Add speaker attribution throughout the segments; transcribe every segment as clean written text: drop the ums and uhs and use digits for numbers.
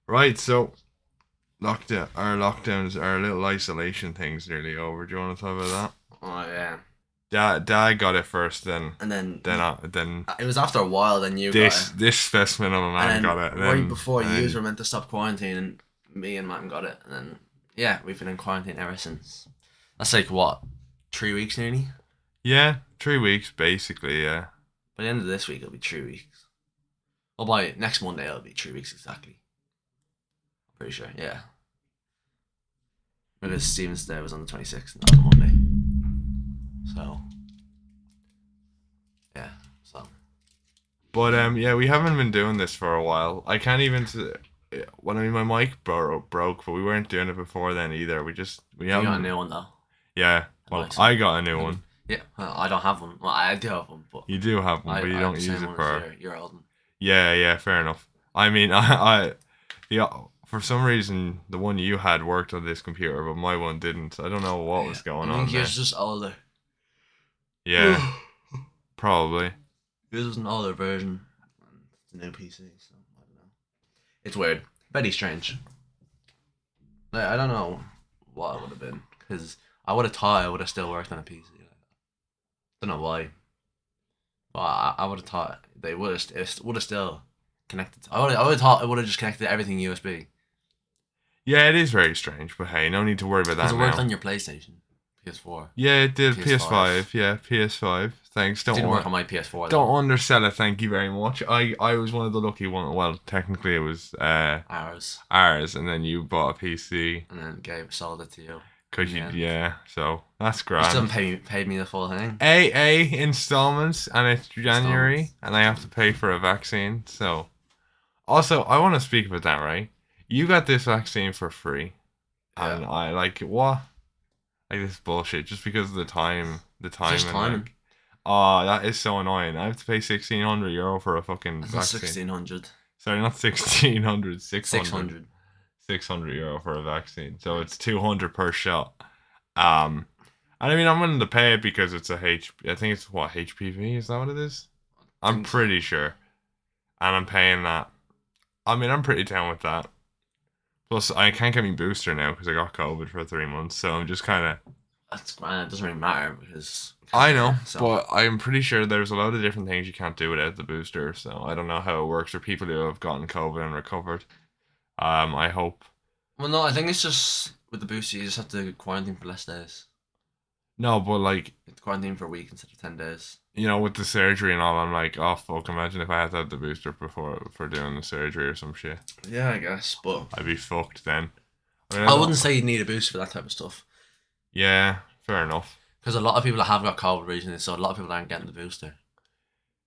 Speaker 1: Right, so lockdowns, our little isolation thing's nearly over. Do you want to talk about that?
Speaker 2: Oh yeah.
Speaker 1: Dad got it first,
Speaker 2: And then
Speaker 1: then
Speaker 2: it was after a while. Then you got it,
Speaker 1: this specimen of a
Speaker 2: and
Speaker 1: man got
Speaker 2: then
Speaker 1: it,
Speaker 2: right before
Speaker 1: and
Speaker 2: you
Speaker 1: then
Speaker 2: were meant to stop quarantining, me and Martin got it, and then yeah, we've been in quarantine ever since. That's like what, 3 weeks nearly.
Speaker 1: yeah, 3 weeks basically. Yeah,
Speaker 2: By the end of this week, it'll be 3 weeks. Well, by next Monday, it'll be 3 weeks exactly. I'm pretty sure. Yeah, because Stephen's Day was on the 26th, and that was a Monday. So yeah, so
Speaker 1: but yeah, we haven't been doing this for a while. I can't even. When I mean, my mic broke, but we weren't doing it before then either. We
Speaker 2: you got a
Speaker 1: haven't.
Speaker 2: new one though.
Speaker 1: Yeah, well,
Speaker 2: Nice one.
Speaker 1: I got a new
Speaker 2: Maybe.
Speaker 1: one.
Speaker 2: Yeah, I don't have one. Well, I do have one, but
Speaker 1: You do have one, but you
Speaker 2: I have
Speaker 1: don't
Speaker 2: the
Speaker 1: use
Speaker 2: same
Speaker 1: it
Speaker 2: one as
Speaker 1: for.
Speaker 2: your old one.
Speaker 1: Yeah, yeah, fair enough. I mean, yeah, for some reason, the one you had worked on this computer, but my one didn't. I don't know what was
Speaker 2: Yeah,
Speaker 1: going
Speaker 2: I think
Speaker 1: on
Speaker 2: yours
Speaker 1: there.
Speaker 2: is just older.
Speaker 1: Yeah,
Speaker 2: Yours
Speaker 1: probably.
Speaker 2: was an older version. It's a new PC, so I don't know. It's weird. Very strange. Like, I don't know what it would have been because I would have thought I would have still worked on a PC. Don't know why, but I would have thought they would have still connected. I would have thought it would have just connected to everything USB
Speaker 1: Yeah, it is very strange, but hey, no need to worry about
Speaker 2: because
Speaker 1: that
Speaker 2: it worked
Speaker 1: now.
Speaker 2: on your PlayStation, PS4,
Speaker 1: Yeah, it did.
Speaker 2: PS5.
Speaker 1: PS5. Yeah, PS5. Thanks.
Speaker 2: It
Speaker 1: Don't
Speaker 2: didn't
Speaker 1: worry.
Speaker 2: work on my PS4
Speaker 1: Don't
Speaker 2: though.
Speaker 1: undersell it. Thank you very much. I was one of the lucky ones. Well, technically, it was
Speaker 2: Ours,
Speaker 1: ours, and then you bought a PC
Speaker 2: and then gave sold it to you in
Speaker 1: because
Speaker 2: the
Speaker 1: you
Speaker 2: end.
Speaker 1: yeah. So that's
Speaker 2: You still
Speaker 1: grand.
Speaker 2: haven't paid me the full thing.
Speaker 1: AA installments, and it's January,
Speaker 2: Installments.
Speaker 1: and I have to pay for a vaccine. So, also, I want to speak about that, right? You got this vaccine for free,
Speaker 2: Yeah.
Speaker 1: and I like what? Like this bullshit, just because of the
Speaker 2: It's
Speaker 1: time,
Speaker 2: just
Speaker 1: and
Speaker 2: timing.
Speaker 1: like, oh, that is so annoying. I have to pay €1,600 for a fucking
Speaker 2: I thought
Speaker 1: vaccine.
Speaker 2: 1600.
Speaker 1: Sorry, not 1,600, 600,
Speaker 2: 600.
Speaker 1: €600 for a vaccine. So it's 200 per shot. Um, and I mean, I'm willing to pay it because it's a I think it's what, HPV? Is that what it is?
Speaker 2: I
Speaker 1: I'm
Speaker 2: think so.
Speaker 1: pretty sure, and I'm paying that. I mean, I'm pretty down with that. Plus, I can't get me booster now because I got COVID for 3 months. So I'm just kind of.
Speaker 2: That's grand. It doesn't really matter because
Speaker 1: I
Speaker 2: you're
Speaker 1: know,
Speaker 2: there. So,
Speaker 1: but I'm pretty sure there's a lot of different things you can't do without the booster. So I don't know how it works for people who have gotten COVID and recovered. I hope.
Speaker 2: well, no, I think it's just with the booster, you just have to quarantine for less days.
Speaker 1: No, but like,
Speaker 2: You have to quarantine for a week instead of 10 days.
Speaker 1: with the surgery and all, I'm like, oh fuck! Imagine if I had to have the booster before for doing the surgery or some shit.
Speaker 2: Yeah, I guess, but
Speaker 1: I'd be fucked then. I mean, I
Speaker 2: I
Speaker 1: don't.
Speaker 2: wouldn't say you need a booster for that type of stuff
Speaker 1: Yeah, fair enough.
Speaker 2: because a lot of people have got COVID recently, so a lot of people aren't getting the booster.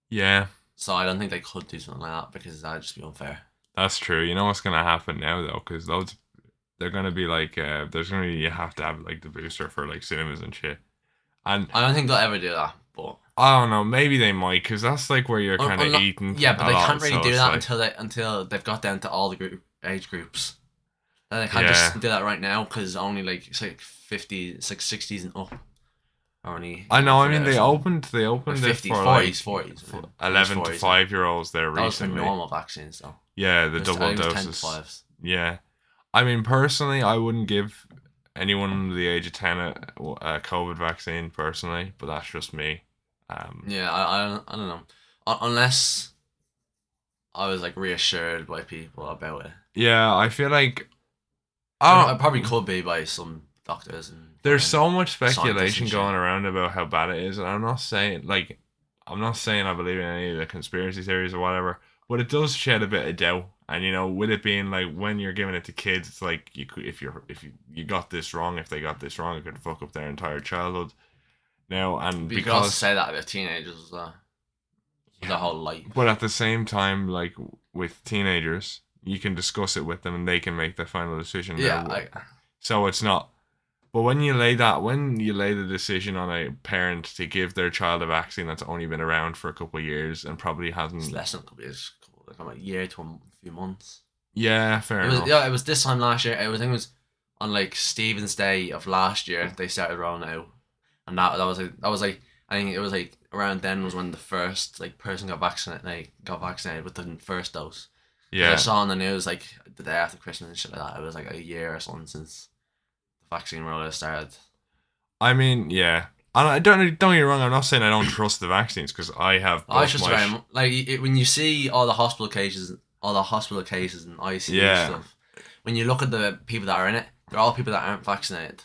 Speaker 1: Yeah,
Speaker 2: So I don't think they could do something like that because that'd just be unfair.
Speaker 1: that's true. You know what's gonna happen now though, because loads they're gonna be like, there's gonna be you have to have like the booster for like cinemas and shit. And
Speaker 2: I don't think they'll ever do that, but
Speaker 1: I don't know, maybe they might, because that's like where you're kind of eating
Speaker 2: yeah, but
Speaker 1: a
Speaker 2: they
Speaker 1: lot.
Speaker 2: can't really
Speaker 1: So
Speaker 2: do
Speaker 1: it's
Speaker 2: that
Speaker 1: like,
Speaker 2: until they've got down to all the age groups. And they can't just
Speaker 1: yeah,
Speaker 2: do that right now because only like it's like 50, it's like 60s and up are only
Speaker 1: I
Speaker 2: able
Speaker 1: know. I
Speaker 2: for it
Speaker 1: mean,
Speaker 2: or something.
Speaker 1: they
Speaker 2: Or
Speaker 1: opened it
Speaker 2: 50s,
Speaker 1: for
Speaker 2: 40s,
Speaker 1: like
Speaker 2: 40s. I think it's
Speaker 1: 11 to
Speaker 2: 40s. Yeah.
Speaker 1: 5 year olds there
Speaker 2: That was for
Speaker 1: recently.
Speaker 2: normal vaccines though.
Speaker 1: Yeah, the
Speaker 2: I
Speaker 1: double
Speaker 2: think it was 10 to
Speaker 1: doses.
Speaker 2: 5s.
Speaker 1: Yeah, I mean, personally, I wouldn't give anyone under the age of 10 a COVID vaccine personally, but that's just me. Um,
Speaker 2: Yeah, I don't know. Unless I was like reassured by people about it.
Speaker 1: yeah, I feel like
Speaker 2: I
Speaker 1: I
Speaker 2: probably
Speaker 1: don't.
Speaker 2: could be by some doctors and
Speaker 1: There's
Speaker 2: fucking
Speaker 1: so much
Speaker 2: scientists
Speaker 1: speculation
Speaker 2: and shit.
Speaker 1: going around about how bad it is, and I'm not saying I believe in any of the conspiracy theories or whatever, but it does shed a bit of doubt. And with it being like when you're giving it to kids, it's like you could, if you got this wrong, if they got this wrong, it could fuck up their entire childhood. Now, and
Speaker 2: But you could also
Speaker 1: because
Speaker 2: say that about teenagers as well.
Speaker 1: yeah,
Speaker 2: Their whole life.
Speaker 1: but at the same time, like with teenagers, you can discuss it with them and they can make the final decision.
Speaker 2: Yeah,
Speaker 1: Now, so it's not. But when you lay the decision on a parent to give their child a vaccine that's only been around for a couple of years and probably
Speaker 2: it's
Speaker 1: hasn't,
Speaker 2: less than a couple of years, like a year to a few months.
Speaker 1: yeah, fair enough.
Speaker 2: It was this time last year. I think it was on like Stephen's Day of last year. They started rolling out, and that was like I think it was like around then was when the first like person got vaccinated with the first dose. Because I
Speaker 1: Yeah.
Speaker 2: saw on the news like the day after Christmas and shit like that. It was like a year or something since the vaccine rollout started.
Speaker 1: I mean, yeah. And I don't get me wrong. I'm not saying I don't trust the vaccines because I have
Speaker 2: I was
Speaker 1: both
Speaker 2: just
Speaker 1: my.
Speaker 2: very like when you see all the hospital cases and ICU
Speaker 1: Yeah.
Speaker 2: stuff. When you look at the people that are in it, they're all people that aren't vaccinated.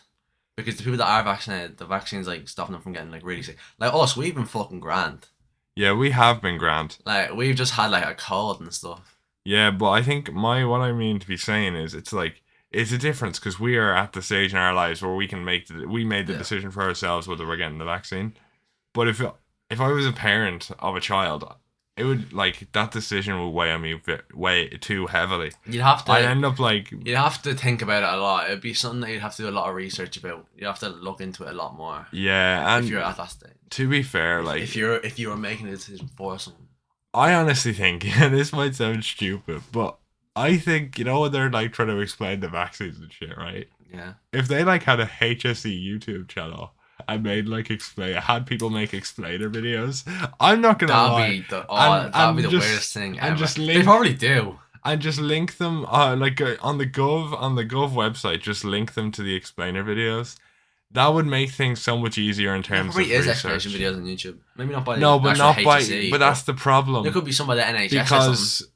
Speaker 2: Because the people that are vaccinated, the vaccine's like stopping them from getting like really sick. Like us, we've been fucking grand.
Speaker 1: Yeah, we have been grand.
Speaker 2: Like we've just had like a cold and stuff.
Speaker 1: Yeah, but I think what I mean to be saying is it's like it's a difference because we are at the stage in our lives where we can we made the
Speaker 2: Yeah.
Speaker 1: decision for ourselves whether we're getting the vaccine. But if I was a parent of a child, it would like that decision would weigh on me way too heavily.
Speaker 2: You'd have
Speaker 1: I'd
Speaker 2: to
Speaker 1: end up like
Speaker 2: you'd have to think about it a lot. It'd be something that you'd have to do a lot of research about. You'd have to look into it a lot more
Speaker 1: yeah,
Speaker 2: if you're
Speaker 1: and
Speaker 2: at that stage.
Speaker 1: to be fair, like
Speaker 2: If you were making a decision for someone.
Speaker 1: I honestly think, and this might sound stupid, but I think when they're like trying to explain the vaccines and shit, right?
Speaker 2: Yeah.
Speaker 1: If they like had a HSE YouTube channel and made like had people make explainer videos, I'm not gonna lie,
Speaker 2: That'd be the
Speaker 1: just
Speaker 2: weirdest thing
Speaker 1: and
Speaker 2: ever.
Speaker 1: just
Speaker 2: They
Speaker 1: link
Speaker 2: probably do.
Speaker 1: and just link them like on the Gov website, just link them to the explainer videos. That would make things so much easier in
Speaker 2: There
Speaker 1: terms
Speaker 2: probably
Speaker 1: of
Speaker 2: is
Speaker 1: research.
Speaker 2: explanation videos on YouTube. Maybe not by
Speaker 1: No,
Speaker 2: the
Speaker 1: but
Speaker 2: actual
Speaker 1: not by.
Speaker 2: HSE,
Speaker 1: But that's the
Speaker 2: there
Speaker 1: problem
Speaker 2: could be some by the NHS or something.
Speaker 1: because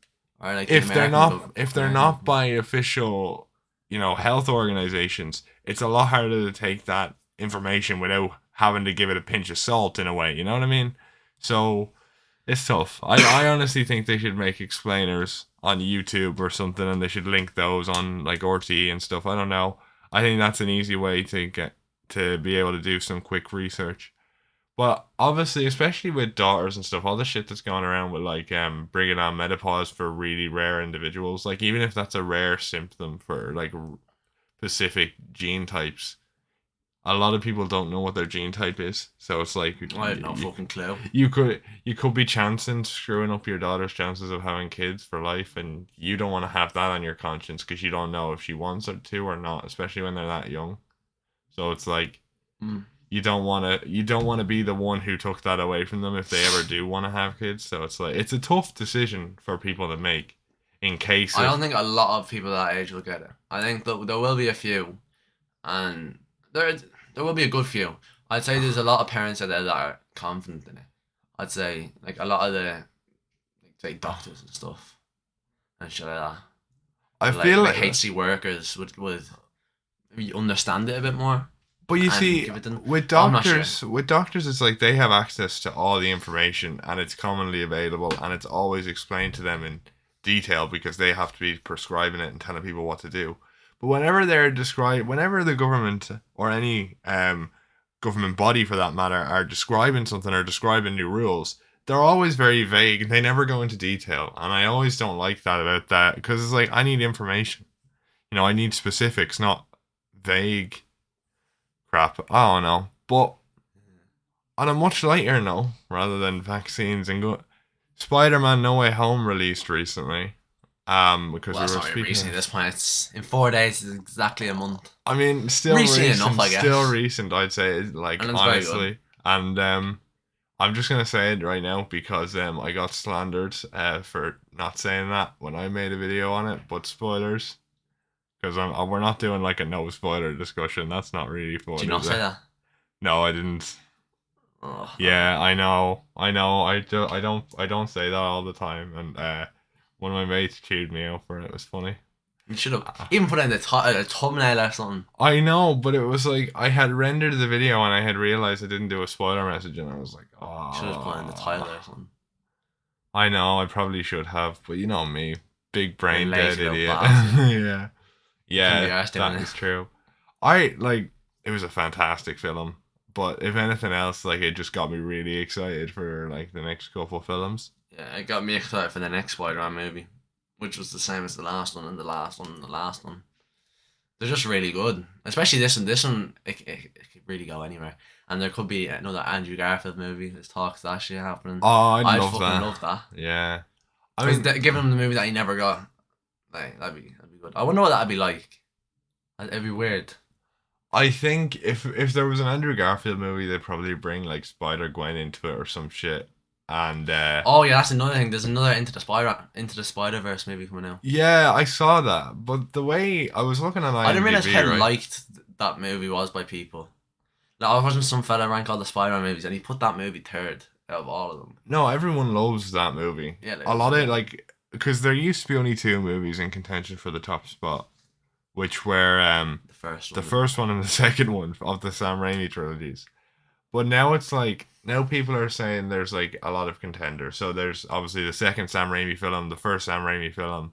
Speaker 2: Or like the American
Speaker 1: if they're
Speaker 2: American
Speaker 1: not
Speaker 2: government.
Speaker 1: by official, health organizations, it's a lot harder to take that information without having to give it a pinch of salt in a way. You know what I mean? So it's tough. I honestly think they should make explainers on YouTube or something, and they should link those on like RTE and stuff. I don't know. I think that's an easy way to be able to do some quick research. But obviously, especially with daughters and stuff, all the shit that's going around with like bringing on menopause for really rare individuals, like even if that's a rare symptom for like specific gene types, a lot of people don't know what their gene type is. So it's like
Speaker 2: I have no fucking clue.
Speaker 1: you could be chancing screwing up your daughter's chances of having kids for life, and you don't want to have that on your conscience because you don't know if she wants it to or not, especially when they're that young. So it's like
Speaker 2: Mm.
Speaker 1: you don't want to be the one who took that away from them if they ever do want to have kids. So it's like it's a tough decision for people to make in case
Speaker 2: I
Speaker 1: of
Speaker 2: don't think a lot of people that age will get it. I think there will be a few, and there will be a good few. I'd say there's a lot of parents out there that are confident in it. I'd say like a lot of the like say doctors and stuff and shit like that.
Speaker 1: I
Speaker 2: Like,
Speaker 1: feel
Speaker 2: like
Speaker 1: like
Speaker 2: HC workers would maybe understand it a bit more.
Speaker 1: but you
Speaker 2: and
Speaker 1: see
Speaker 2: give it to them.
Speaker 1: with
Speaker 2: I'm not sure.
Speaker 1: doctors it's like they have access to all the information and it's commonly available and it's always explained to them in detail because they have to be prescribing it and telling people what to do. But whenever the government or any government body for that matter are describing something or describing new rules, they're always very vague and they never go into detail. And I always don't like that about that because it's like I need information. I need specifics, not vague crap. I don't know. But on a much lighter note, rather than vaccines and Spider-Man No Way Home released recently. Because
Speaker 2: Well, that's
Speaker 1: we were
Speaker 2: not really
Speaker 1: speaking.
Speaker 2: recent at this point. It's in 4 days. It's exactly a month.
Speaker 1: I mean, still
Speaker 2: Recent
Speaker 1: recent,
Speaker 2: enough, I guess.
Speaker 1: still recent. I'd say, like
Speaker 2: And it's very
Speaker 1: honestly, and I'm just gonna say it right now because I got slandered for not saying that when I made a video on it. But spoilers, because we're not doing like a no spoiler discussion. That's not really fun.
Speaker 2: Did you not say that?
Speaker 1: No, I didn't.
Speaker 2: Oh,
Speaker 1: Yeah, I know. I don't say that all the time, and one of my mates chewed me out for it. It was funny.
Speaker 2: you should have even put it in the thumbnail or something.
Speaker 1: I know, but it was like I had rendered the video and I had realized I didn't do a spoiler message, and I was like, oh.
Speaker 2: Should have put it in the title or something.
Speaker 1: I know, I probably should have, but you know me, big brain dead
Speaker 2: lazy little
Speaker 1: idiot.
Speaker 2: bastard.
Speaker 1: Yeah,
Speaker 2: be
Speaker 1: yeah,
Speaker 2: arsed doing
Speaker 1: that
Speaker 2: it.
Speaker 1: is true. It was a fantastic film, but if anything else, like it just got me really excited for like the next couple films.
Speaker 2: Yeah, it got me excited for the next Spider-Man movie, which was the same as the last one and the last one and the last one. They're just really good, especially this one. This one, it could really go anywhere. And there could be another Andrew Garfield movie. There's talks of that shit happening.
Speaker 1: Oh,
Speaker 2: I'd
Speaker 1: love
Speaker 2: fucking
Speaker 1: that.
Speaker 2: love that.
Speaker 1: Yeah, I
Speaker 2: Because
Speaker 1: mean,
Speaker 2: giving him the movie that he never got, like that'd be good. I wonder what that'd be like. It'd be weird.
Speaker 1: I think if there was an Andrew Garfield movie, they'd probably bring like Spider Gwen into it or some shit. and
Speaker 2: Oh yeah, that's another thing. There's another Into the Spider Verse movie coming out.
Speaker 1: yeah, I saw that. But the way I was looking at
Speaker 2: I didn't realize how
Speaker 1: IMDb, right?
Speaker 2: liked that movie was by people. Like, I watching some fella rank all the Spider-Man movies, and he put that movie third out of all of them.
Speaker 1: No, everyone loves that movie.
Speaker 2: Yeah, like,
Speaker 1: A lot of like because there used to be only two movies in contention for the top spot, which were
Speaker 2: the first
Speaker 1: the
Speaker 2: one.
Speaker 1: first one and the second one of the Sam Raimi trilogies. But now it's like now people are saying there's like a lot of contenders. So there's obviously the second Sam Raimi film, the first Sam Raimi film,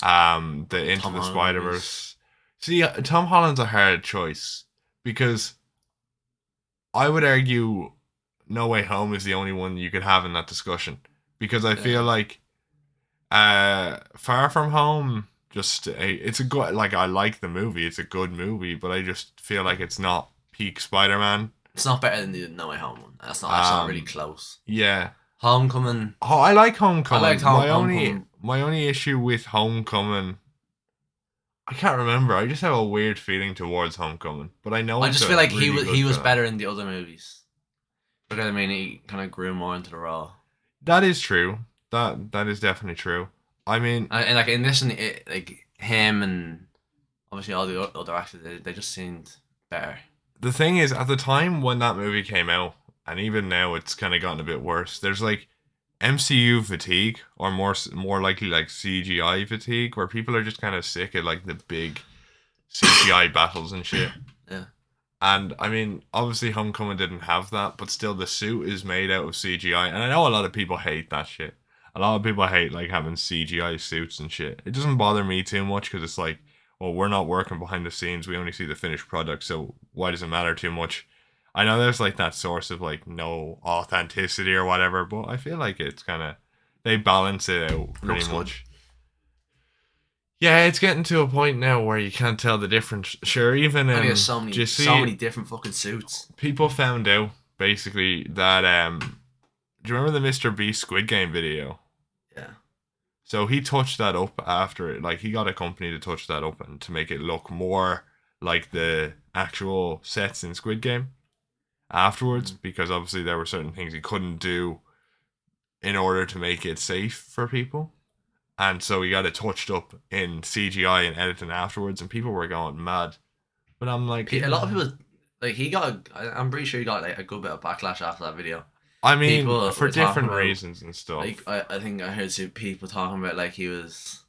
Speaker 1: the Into
Speaker 2: Tom
Speaker 1: the
Speaker 2: Holland
Speaker 1: Spider
Speaker 2: movies.
Speaker 1: Verse. See, Tom Holland's a hard choice because I would argue No Way Home is the only one you could have in that discussion because I feel
Speaker 2: Yeah.
Speaker 1: like Far From Home it's a good like I like the movie, it's a good movie, but I just feel like it's not peak Spider-Man.
Speaker 2: It's not better than the No Way Home one. That's not really
Speaker 1: Um,
Speaker 2: close.
Speaker 1: yeah.
Speaker 2: Homecoming.
Speaker 1: Oh, I like
Speaker 2: I
Speaker 1: Homecoming.
Speaker 2: liked Homecoming.
Speaker 1: My only issue with Homecoming, I can't remember. I just have a weird feeling towards Homecoming, but I know
Speaker 2: I
Speaker 1: it's
Speaker 2: just
Speaker 1: a
Speaker 2: feel like
Speaker 1: really good
Speaker 2: he was
Speaker 1: film.
Speaker 2: better in the other movies. Because I mean, he kind of grew more into the role.
Speaker 1: That is true. That is definitely true. I mean,
Speaker 2: And like in this, like him and obviously all the other actors, they just seemed better.
Speaker 1: the thing is, at the time when that movie came out, and even now, it's kind of gotten a bit worse. There's like MCU fatigue, or more likely like CGI fatigue, where people are just kind of sick of like the big CGI battles and shit.
Speaker 2: Yeah.
Speaker 1: And I mean, obviously, Homecoming didn't have that, but still, the suit is made out of CGI, and I know a lot of people hate that shit. A lot of people hate like having CGI suits and shit. It doesn't bother me too much because it's like, well, we're not working behind the scenes. We only see the finished product, so why does it matter too much? I know there's like that source of like no authenticity or whatever, but I feel like it's kind of they balance it out pretty
Speaker 2: Looks good.
Speaker 1: much. Yeah, it's getting to a point now where you can't tell the difference. Sure, even
Speaker 2: And he has
Speaker 1: do you
Speaker 2: so
Speaker 1: see
Speaker 2: many different fucking suits.
Speaker 1: people found out basically that do you remember the Mr. Beast Squid Game video?
Speaker 2: Yeah.
Speaker 1: So he touched that up after it. Like he got a company to touch that up and to make it look more like the actual sets in Squid Game afterwards, because obviously there were certain things he couldn't do in order to make it safe for people. And so he got it touched up in CGI and editing afterwards, and people were going mad. But I'm like,
Speaker 2: A lot of people, like he got, I'm pretty sure he got like a good bit of backlash after that video.
Speaker 1: I mean,
Speaker 2: People
Speaker 1: for
Speaker 2: were talking
Speaker 1: different
Speaker 2: about,
Speaker 1: reasons and stuff.
Speaker 2: like I think I heard some people talking about like he was,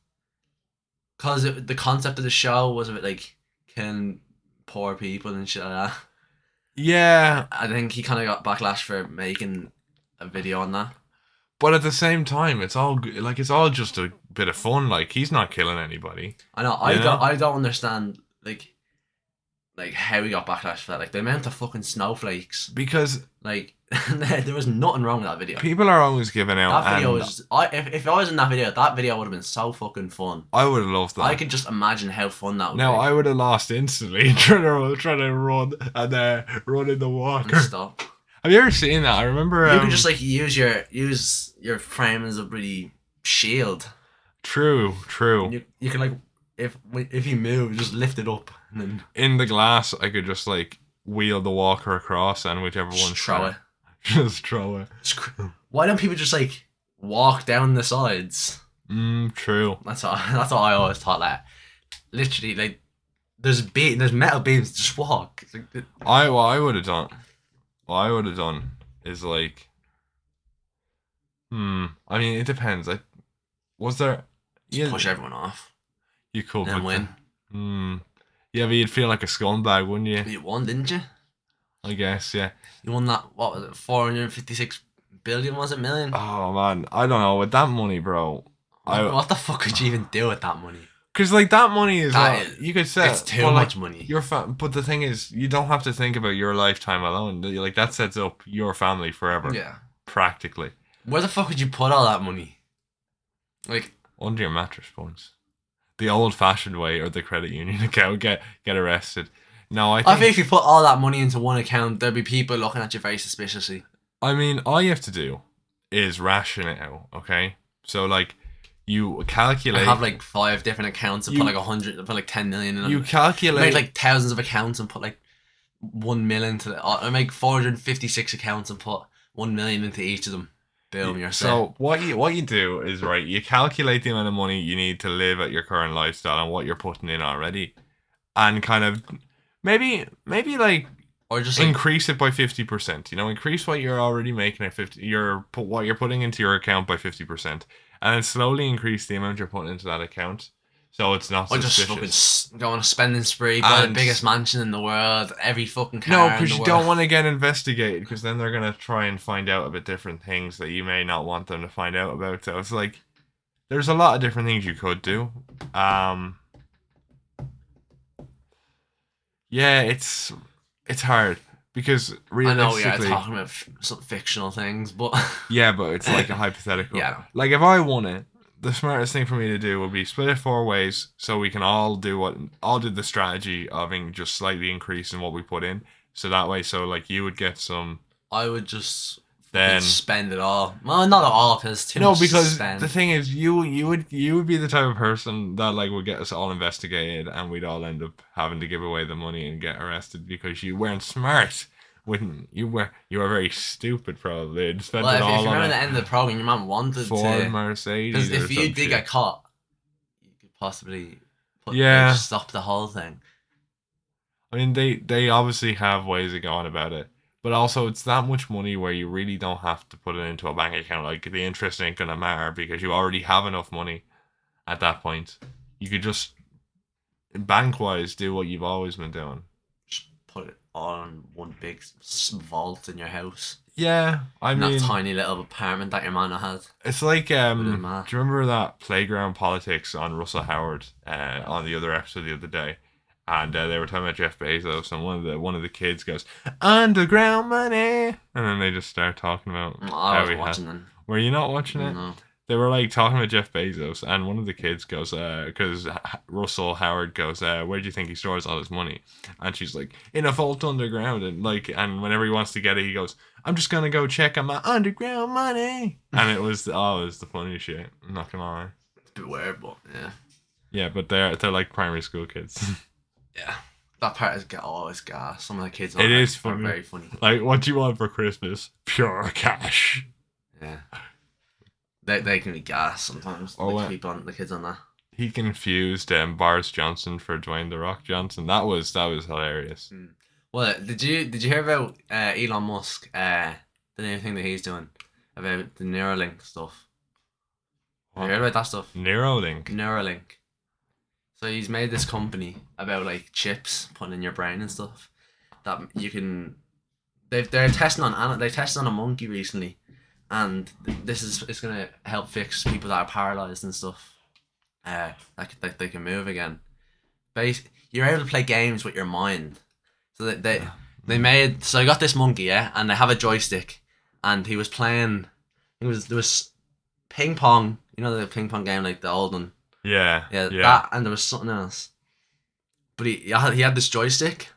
Speaker 2: cause the concept of the show was a bit like killing poor people and shit like that.
Speaker 1: Yeah,
Speaker 2: I think he kind of got backlash for making a video on that.
Speaker 1: but at the same time, it's all like it's all just a bit of fun. Like he's not killing anybody.
Speaker 2: I know. I don't understand like how he got backlash for that. Like the amount of fucking snowflakes.
Speaker 1: Because
Speaker 2: Like there was nothing wrong with that video.
Speaker 1: people are always giving out.
Speaker 2: That video
Speaker 1: and
Speaker 2: was. If I was in that video would have been so fucking fun.
Speaker 1: I would have loved that.
Speaker 2: I could just imagine how fun that would
Speaker 1: Now
Speaker 2: be.
Speaker 1: I would have lost instantly trying to run and run in the
Speaker 2: And
Speaker 1: walker.
Speaker 2: stop.
Speaker 1: Have you ever seen that? I remember.
Speaker 2: You could just like use your frame as a pretty shield.
Speaker 1: True.
Speaker 2: You can like if you move, just lift it up and then
Speaker 1: In the glass, I could just like wheel the walker across, and whichever
Speaker 2: just
Speaker 1: one
Speaker 2: throw it.
Speaker 1: just throw it.
Speaker 2: Why don't people just like walk down the sides?
Speaker 1: True.
Speaker 2: That's what I always thought. Like literally, like there's metal beams. Just walk. It's like,
Speaker 1: What I would have done. What I would have done is like. I mean, it depends. Like, was there?
Speaker 2: just push everyone off
Speaker 1: You could
Speaker 2: and
Speaker 1: but
Speaker 2: win.
Speaker 1: Yeah, but you'd feel like a scumbag, wouldn't you?
Speaker 2: You won, didn't you?
Speaker 1: I guess, yeah.
Speaker 2: You won that. What was it? 456 billion, was it, million?
Speaker 1: Oh man, I don't know with that money, bro.
Speaker 2: What the fuck could you even do with that money?
Speaker 1: Because like that money is
Speaker 2: That
Speaker 1: like, you could say
Speaker 2: It's too much money.
Speaker 1: But the thing is, you don't have to think about your lifetime alone. Like that sets up your family forever.
Speaker 2: Yeah.
Speaker 1: Practically.
Speaker 2: Where the fuck would you put all that money? Like
Speaker 1: Under your mattress, Bones. The old-fashioned way, or the credit union account. Get arrested. No,
Speaker 2: I think if you put all that money into one account, there'd be people looking at you very suspiciously.
Speaker 1: I mean, all you have to do is ration it out. Okay, so like you calculate.
Speaker 2: I have like 5 different accounts and put like 100, put like 10 million in them.
Speaker 1: You calculate
Speaker 2: Make like thousands of accounts and put like 1 million to. I make 456 accounts and put 1 million into each of them. Boom, you're set.
Speaker 1: So what you do is, right, you calculate the amount of money you need to live at your current lifestyle and what you're putting in already, and kind of maybe like
Speaker 2: Or just like,
Speaker 1: increase it by 50%. Increase what you're already making at 50. What you're putting into your account by 50%, and then slowly increase the amount you're putting into that account, so it's not
Speaker 2: or just fucking
Speaker 1: suspicious.
Speaker 2: go on a spending spree, buy the
Speaker 1: And
Speaker 2: biggest mansion in the world, every fucking
Speaker 1: no,
Speaker 2: car in
Speaker 1: because
Speaker 2: the
Speaker 1: you
Speaker 2: world.
Speaker 1: don't want to get investigated, because then they're gonna try and find out about different things that you may not want them to find out about. So it's like there's a lot of different things you could do. Yeah, it's hard because
Speaker 2: I know we are
Speaker 1: realistically,
Speaker 2: talking about some fictional things, but
Speaker 1: yeah, but it's like a hypothetical.
Speaker 2: yeah, I know.
Speaker 1: Like if I won it, the smartest thing for me to do would be split it 4 ways, so we can all do the strategy of just slightly increasing what we put in. So that way, so like you would get some.
Speaker 2: I would just
Speaker 1: Then
Speaker 2: spend it all. Well, not all, because too
Speaker 1: no,
Speaker 2: much to
Speaker 1: because
Speaker 2: spend.
Speaker 1: the thing is, you would be the type of person that like would get us all investigated, and we'd all end up having to give away the money and get arrested because you weren't smart. Wouldn't you? You were very stupid, probably. And spent
Speaker 2: Well,
Speaker 1: it
Speaker 2: if
Speaker 1: all
Speaker 2: you
Speaker 1: on
Speaker 2: remember
Speaker 1: a
Speaker 2: the end of the program, your mum wanted
Speaker 1: Ford
Speaker 2: to.
Speaker 1: Mercedes.
Speaker 2: Because if
Speaker 1: or
Speaker 2: you
Speaker 1: some
Speaker 2: did
Speaker 1: shit.
Speaker 2: get caught, you could possibly
Speaker 1: Yeah.
Speaker 2: stop the whole thing.
Speaker 1: I mean, they obviously have ways of going about it, but also it's that much money where you really don't have to put it into a bank account. Like the interest ain't gonna matter because you already have enough money at that point. You could just bank wise do what you've always been doing.
Speaker 2: Just put it all in one big vault in your house.
Speaker 1: Yeah, I
Speaker 2: In
Speaker 1: mean,
Speaker 2: that tiny little apartment that your man had.
Speaker 1: it's like do
Speaker 2: Within that.
Speaker 1: you remember that playground politics on Russell Howard on the other episode the other day? And they were talking about Jeff Bezos, and one of the kids goes, "Underground money," and then they just start talking about
Speaker 2: I
Speaker 1: how
Speaker 2: wasn't
Speaker 1: he had.
Speaker 2: watching them.
Speaker 1: Were you not watching it?
Speaker 2: No.
Speaker 1: They were like talking about Jeff Bezos, and one of the kids goes, because Russell Howard goes, where do you think he stores all his money? And she's like, in a vault underground, and whenever he wants to get it, he goes, I'm just gonna go check on my underground money, and it was the funniest shit. I'm not gonna lie.
Speaker 2: It's a bit weird, but yeah.
Speaker 1: Yeah, but they're like primary school kids.
Speaker 2: Yeah. That part is always gas. Some of the kids
Speaker 1: It is
Speaker 2: are
Speaker 1: funny.
Speaker 2: very funny.
Speaker 1: Like, what do you want for Christmas? Pure cash.
Speaker 2: Yeah. They can be gas sometimes.
Speaker 1: Oh,
Speaker 2: The kids on that.
Speaker 1: He confused Boris Johnson for Dwayne the Rock Johnson. That was hilarious.
Speaker 2: Well, did you hear about Elon Musk? The new thing that he's doing about the Neuralink stuff. Have you heard about that stuff?
Speaker 1: Neuralink.
Speaker 2: Neuralink. So he's made this company about like chips putting in your brain and stuff that you can. They're testing on they tested on a monkey recently, and it's gonna help fix people that are paralyzed and stuff. Like they can move again. You're able to play games with your mind. So they made, so I got this monkey, yeah, and they have a joystick, and he was playing. There was ping pong. You know the ping pong game, like the old one.
Speaker 1: Yeah.
Speaker 2: That, and there was something else. But he had this joystick,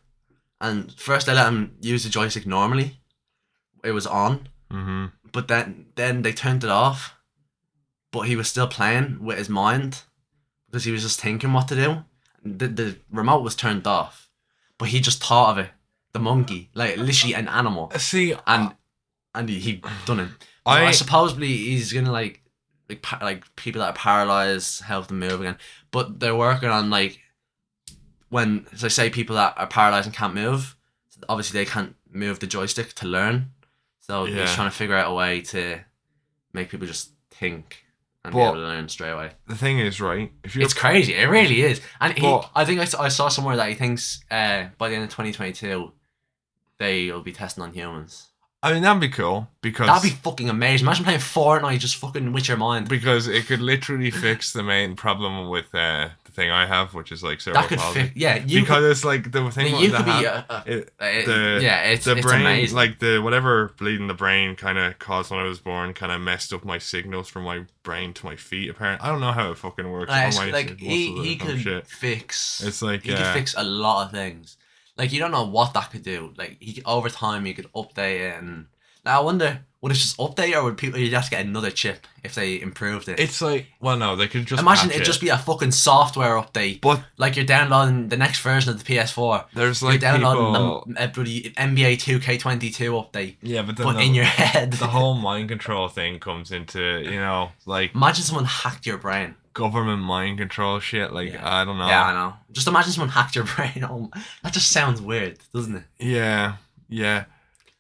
Speaker 2: and first they let him use the joystick normally. It was on, but then they turned it off. But he was still playing with his mind because he was just thinking what to do. The remote was turned off, but he just thought of it. The monkey, like literally an animal.
Speaker 1: See,
Speaker 2: and he done it. I supposedly he's gonna like people that are paralyzed help them move again. But they're working on like when, as I say, people that are paralyzed and can't move, obviously they can't move the joystick to learn. So he's trying to figure out a way to make people just think and be able to learn straight away.
Speaker 1: The thing is, right?
Speaker 2: It's crazy. It really is. And I think I saw somewhere that he thinks by the end of 2022 they'll be testing on humans.
Speaker 1: I mean, that'd be cool because
Speaker 2: that'd be fucking amazing. Imagine playing Fortnite just fucking with your mind.
Speaker 1: Because it could literally fix the main problem with the thing I have, which is like cerebral
Speaker 2: palsy. That could fix, yeah.
Speaker 1: Because it's like the thing.
Speaker 2: You could be
Speaker 1: it's
Speaker 2: the
Speaker 1: brain,
Speaker 2: amazing.
Speaker 1: like the whatever bleeding the brain kind of caused when I was born, kind of messed up my signals from my brain to my feet. Apparently, I don't know how it fucking works.
Speaker 2: Like he could fix.
Speaker 1: It's like
Speaker 2: he could fix a lot of things. Like you don't know what that could do. Like over time you could update it, and Now, I wonder, would it just update, or would people you just get another chip if they improved it?
Speaker 1: It's like, well, no, they could just
Speaker 2: Imagine
Speaker 1: patch
Speaker 2: it'd
Speaker 1: it.
Speaker 2: just be a fucking software update.
Speaker 1: But
Speaker 2: Like you're downloading the next version of the PS4.
Speaker 1: there's
Speaker 2: You're
Speaker 1: like
Speaker 2: downloading
Speaker 1: people.
Speaker 2: a bloody NBA 2K22 update.
Speaker 1: Yeah, but then
Speaker 2: But in your head.
Speaker 1: the whole mind control thing comes into, like
Speaker 2: Imagine someone hacked your brain.
Speaker 1: government mind control shit. Like,
Speaker 2: Yeah.
Speaker 1: I don't know.
Speaker 2: Yeah, I know. Just imagine someone hacked your brain. Oh, that just sounds weird, doesn't it?
Speaker 1: Yeah, yeah.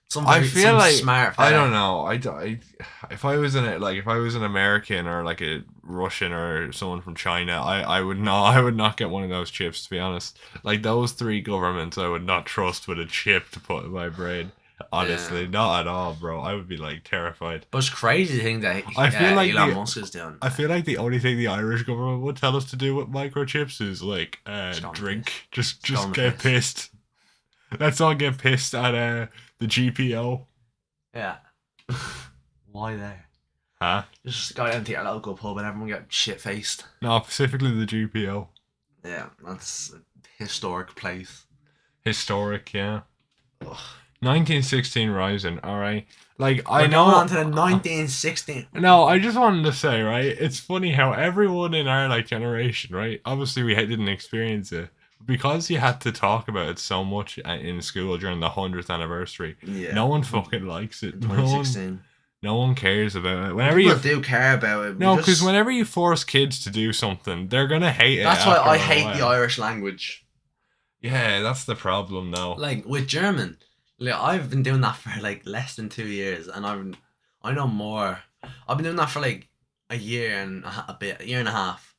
Speaker 2: Some
Speaker 1: like
Speaker 2: smart
Speaker 1: I
Speaker 2: fella.
Speaker 1: don't know. If I was if I was an American or like a Russian or someone from China, I would not get one of those chips, to be honest. Like those three governments, I would not trust with a chip to put in my brain. Honestly,
Speaker 2: Yeah.
Speaker 1: not at all, bro. I would be like terrified.
Speaker 2: But it's crazy thing that
Speaker 1: I feel like
Speaker 2: Elon Musk is doing.
Speaker 1: I feel like the only thing the Irish government would tell us to do with microchips is like drink. Just get pissed. Let's all get pissed at the GPO.
Speaker 2: Yeah. Why there?
Speaker 1: Huh?
Speaker 2: Just go down to your local pub and everyone get shit faced.
Speaker 1: No, specifically the GPO.
Speaker 2: Yeah, that's a historic place.
Speaker 1: Historic, yeah.
Speaker 2: Ugh.
Speaker 1: 1916 Rising, alright. Like,
Speaker 2: We're
Speaker 1: I know.
Speaker 2: going on to the 1916.
Speaker 1: No, I just wanted to say, right? It's funny how everyone in our like generation, right? Obviously, we didn't experience it because you had to talk about it so much in school during the 100th anniversary.
Speaker 2: Yeah.
Speaker 1: No one fucking likes it.
Speaker 2: 2016.
Speaker 1: No one cares about it. Whenever
Speaker 2: People
Speaker 1: you
Speaker 2: do care about it.
Speaker 1: no, because whenever you force kids to do something, they're gonna hate it.
Speaker 2: That's why
Speaker 1: after
Speaker 2: I
Speaker 1: a
Speaker 2: hate
Speaker 1: while.
Speaker 2: the Irish language.
Speaker 1: Yeah, that's the problem now.
Speaker 2: Like with German, like I've been doing that for like less than 2 years, and I know more. I've been doing that for like a year and a year and a half,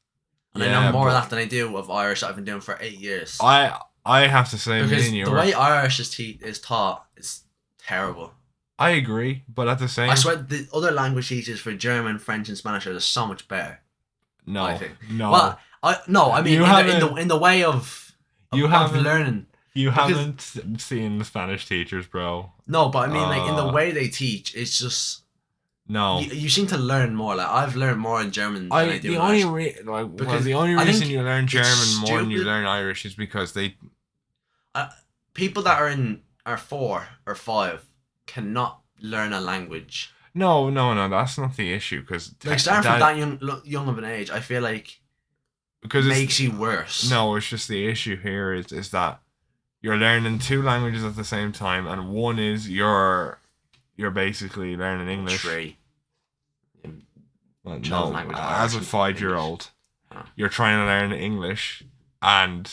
Speaker 2: and I
Speaker 1: Yeah,
Speaker 2: know more of
Speaker 1: but-
Speaker 2: that than I do of Irish that I've been doing for 8 years.
Speaker 1: I have to say, me
Speaker 2: Because
Speaker 1: and you
Speaker 2: the
Speaker 1: are-
Speaker 2: way Irish is taught is terrible.
Speaker 1: I agree, but at the same,
Speaker 2: I swear the other language teachers for German, French, and Spanish are just so much better.
Speaker 1: no,
Speaker 2: I think.
Speaker 1: no.
Speaker 2: Well, I mean
Speaker 1: You
Speaker 2: in the way of
Speaker 1: You
Speaker 2: of
Speaker 1: haven't-
Speaker 2: learning.
Speaker 1: You
Speaker 2: Because-
Speaker 1: haven't seen the Spanish teachers, bro.
Speaker 2: No, but I mean like in the
Speaker 1: Uh,
Speaker 2: way they teach, it's just
Speaker 1: No.
Speaker 2: you seem to learn more. Like I've learned more in German than I do
Speaker 1: The
Speaker 2: in
Speaker 1: only
Speaker 2: Irish. Because
Speaker 1: the only
Speaker 2: I think
Speaker 1: reason you learn German more than you
Speaker 2: stupid-
Speaker 1: learn Irish is because they
Speaker 2: People that are 4 or 5 cannot learn a language.
Speaker 1: no, that's not the issue because
Speaker 2: Like starting from that young of an age, I feel like
Speaker 1: because
Speaker 2: makes you worse.
Speaker 1: no, it's just the issue here is that you're learning two languages at the same time, and one is you're basically learning English.
Speaker 2: 3.
Speaker 1: Well,
Speaker 2: Child's
Speaker 1: no,
Speaker 2: language,
Speaker 1: as a
Speaker 2: Irish,
Speaker 1: 5-year-old,
Speaker 2: Oh.
Speaker 1: you're trying to learn English, and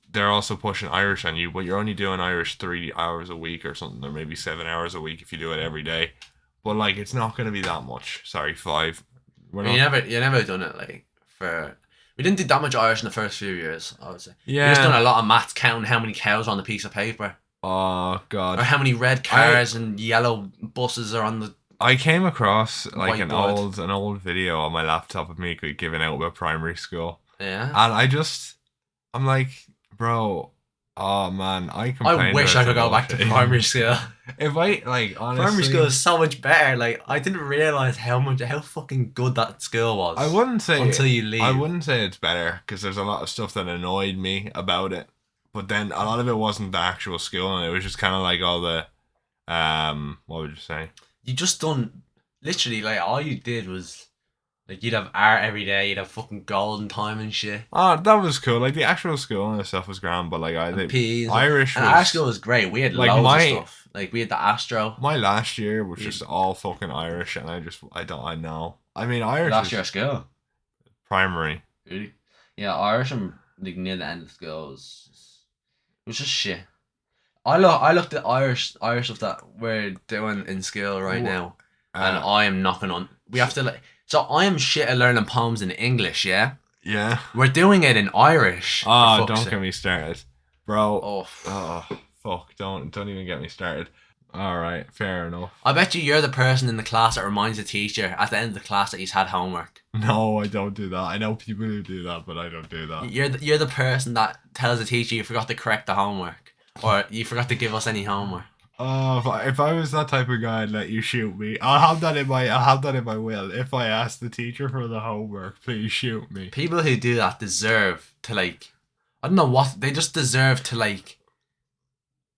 Speaker 1: they're also pushing Irish on you, but you're only doing Irish 3 hours a week or something, or maybe 7 hours a week if you do it every day. But like, it's not going to be that much. Sorry, 5. We're
Speaker 2: You
Speaker 1: not.
Speaker 2: never done it like for. We didn't do that much Irish in the first few years. I would say.
Speaker 1: Yeah.
Speaker 2: We just done a lot of maths, counting how many cows are on the piece of paper,
Speaker 1: Oh
Speaker 2: or
Speaker 1: god.
Speaker 2: how many red cars and yellow buses are on the.
Speaker 1: I came across like an
Speaker 2: Whiteboard.
Speaker 1: old video on my laptop of me giving out about primary school,
Speaker 2: Yeah.
Speaker 1: and I'm like, bro. Oh man, I
Speaker 2: I
Speaker 1: complained
Speaker 2: wish
Speaker 1: about
Speaker 2: I could go
Speaker 1: so
Speaker 2: back to
Speaker 1: much.
Speaker 2: primary school.
Speaker 1: If I like honestly,
Speaker 2: Primary school is so much better. Like I didn't realize how fucking good that school was.
Speaker 1: I wouldn't say
Speaker 2: until you leave.
Speaker 1: I wouldn't say it's better because there's a lot of stuff that annoyed me about it, but then a lot of it wasn't the actual school, and it was just kind of like all the, what would you say?
Speaker 2: You just done literally like all you did was like you'd have art every day. You'd have fucking golden time and shit.
Speaker 1: Oh, that was cool. Like the actual school and stuff was grand, but like
Speaker 2: And PE.
Speaker 1: Irish
Speaker 2: And
Speaker 1: was
Speaker 2: our school was great. We had
Speaker 1: like
Speaker 2: loads
Speaker 1: my-
Speaker 2: of stuff. Like we had the Astro.
Speaker 1: my last year was
Speaker 2: Yeah.
Speaker 1: just all fucking Irish, and I know. I mean, Irish
Speaker 2: Last
Speaker 1: is
Speaker 2: year school.
Speaker 1: primary.
Speaker 2: Really? Yeah, Irish and like near the end of school it was just shit. I looked at Irish stuff that we're doing in school right now, and I am knocking on. We have to like. So I am shit at learning poems in English. Yeah,
Speaker 1: Yeah.
Speaker 2: we're doing it in Irish. for
Speaker 1: Oh,
Speaker 2: fuck's
Speaker 1: don't
Speaker 2: sake.
Speaker 1: get me started, bro.
Speaker 2: Oh,
Speaker 1: Oh, fuck! Don't even get me started. All right, fair enough.
Speaker 2: I bet you're the person in the class that reminds the teacher at the end of the class that he's had homework.
Speaker 1: No, I don't do that. I know people who do that, but I don't do that.
Speaker 2: You're the person that tells the teacher you forgot to correct the homework, or you forgot to give us any homework.
Speaker 1: Oh, if I was that type of guy, I'd let you shoot me. I'll have that in my will. If I ask the teacher for the homework, please shoot me.
Speaker 2: People who do that deserve to like. I don't know what they just deserve to like.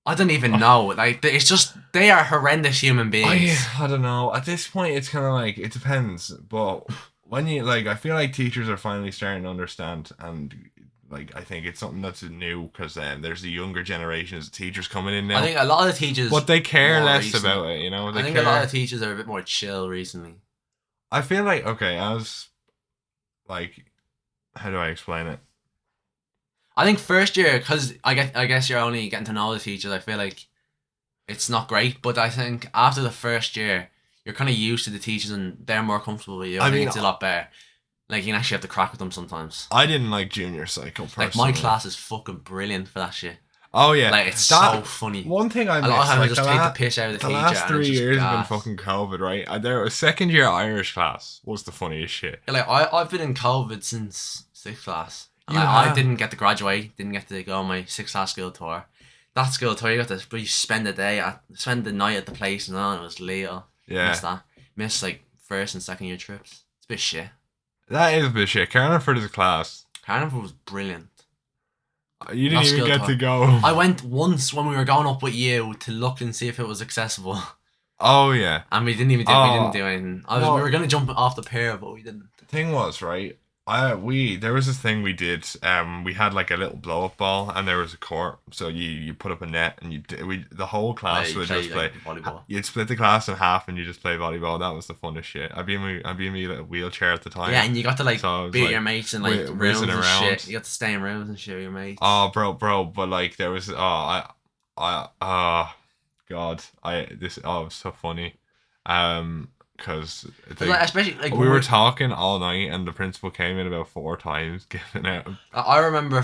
Speaker 2: I don't even know. Like, it's just they are horrendous human beings.
Speaker 1: I don't know. At this point, it's kind of like it depends. But when you like, I feel like teachers are finally starting to understand, and like I think it's something that's new because there's the younger generations of teachers coming in now.
Speaker 2: I think a lot of the teachers,
Speaker 1: but they care less
Speaker 2: recently.
Speaker 1: about it. You know,
Speaker 2: I think a lot of teachers are a bit more chill recently.
Speaker 1: I feel like as like, how do I explain it?
Speaker 2: I think first year, because I guess you're only getting to know the teachers. I feel like it's not great, but I think after the first year, you're kind of used to the teachers and they're more comfortable with you. I think it's a lot better. Like, you can actually have to crack with them sometimes.
Speaker 1: I didn't like junior cycle personally.
Speaker 2: Like, my class is fucking brilliant for that shit.
Speaker 1: Oh yeah,
Speaker 2: like it's so funny.
Speaker 1: One thing I
Speaker 2: a lot of times
Speaker 1: like,
Speaker 2: I just take the piss out of the teacher.
Speaker 1: The last 3 years
Speaker 2: gas.
Speaker 1: have been fucking COVID, right? There was second year Irish class was the funniest shit.
Speaker 2: Yeah, like I've been in COVID since 6th class. I didn't get to graduate, didn't get to go on my 6th class school tour. That school tour, you got to spend the night at the place, and it was lethal.
Speaker 1: Yeah,
Speaker 2: missed like first and second year trips. It's a bit shit.
Speaker 1: That is a bit shit. Carniford is a class.
Speaker 2: Carniford was brilliant.
Speaker 1: You didn't even get to go.
Speaker 2: I went once when we were going up with you to look and see if it was accessible.
Speaker 1: Oh yeah,
Speaker 2: and we didn't do anything. We were gonna jump off the pier, but we didn't.
Speaker 1: The thing was, right, there was this thing we did. We had like a little blow up ball, and there was a court. So you put up a net, and the whole class would just play
Speaker 2: volleyball.
Speaker 1: You'd split the class in half, and you just play volleyball. That was the funnest shit. I'd be in my wheelchair at the time.
Speaker 2: Yeah, and you got to beat your mates and rooms and
Speaker 1: around.
Speaker 2: Shit. You got to stay in rooms and shit with your mates.
Speaker 1: Oh, bro, but like there was God, it was so funny. Because
Speaker 2: especially
Speaker 1: we were talking all night, and the principal came in about 4 times giving out.
Speaker 2: I remember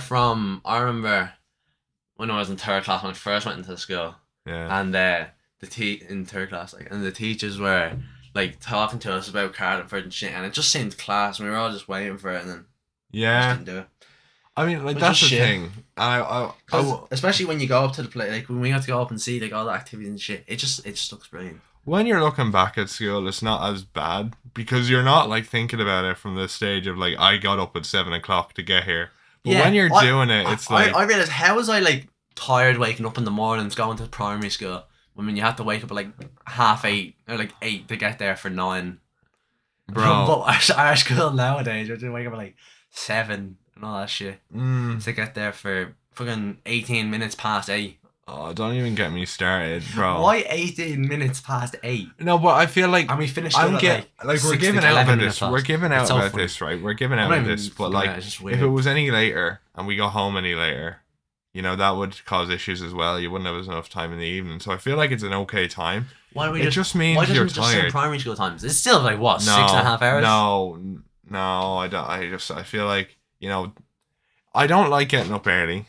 Speaker 2: when I was in 3rd class when I first went into the school.
Speaker 1: Yeah.
Speaker 2: And in 3rd class, and the teachers were like talking to us about Carlingford and shit, and it just seemed class, and we were all just waiting for it, and then just didn't do it.
Speaker 1: I mean, like that's the thing.
Speaker 2: Especially when you go up to the place, like when we had to go up and see like all the activities and shit, it just looks brilliant.
Speaker 1: When you're looking back at school, it's not as bad because you're not like thinking about it from the stage of like I got up at 7 o'clock to get here. But when you're doing it, it's
Speaker 2: I realized how was I like tired waking up in the mornings going to primary school when you have to wake up at like 8:30 or like 8 to get there for 9.
Speaker 1: Bro,
Speaker 2: but our school nowadays you're wake up at like 7 and all that shit to get there for fucking 18 minutes past 8.
Speaker 1: Oh, don't even get me started, bro.
Speaker 2: Why 18 minutes past 8?
Speaker 1: No, but I feel like
Speaker 2: and we finished.
Speaker 1: We're giving out about this. We're giving out about this, right? We're giving out about this, but like, if it was any later and we got home any later, you know, that would cause issues as well. You wouldn't have enough time in the evening. So I feel like it's an okay time.
Speaker 2: Why don't we
Speaker 1: just means
Speaker 2: why
Speaker 1: you're
Speaker 2: just
Speaker 1: tired.
Speaker 2: Primary school times. It's still like what 6.5 hours.
Speaker 1: No, I don't. I feel like, you know, I don't like getting up early.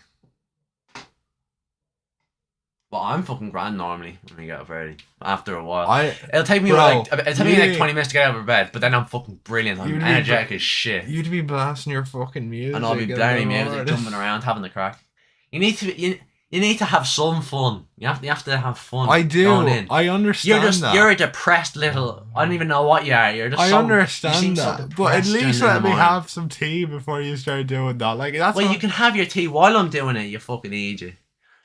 Speaker 2: Well, I'm fucking grand normally when I get up early. After a while, it'll take me like 20 minutes to get out of bed, but then I'm fucking brilliant. I'm energetic as shit.
Speaker 1: You'd be blasting your fucking music,
Speaker 2: and I'll be blaring music, jumping around, having the crack. You need to have some fun. You have to have fun.
Speaker 1: I do.
Speaker 2: Going in.
Speaker 1: I understand that.
Speaker 2: You're a depressed little. I don't even know what you are. You're just.
Speaker 1: I understand that, but at least let me have some tea before you start doing that. Like that's.
Speaker 2: Well, you can have your tea while I'm doing it. You fucking idiot.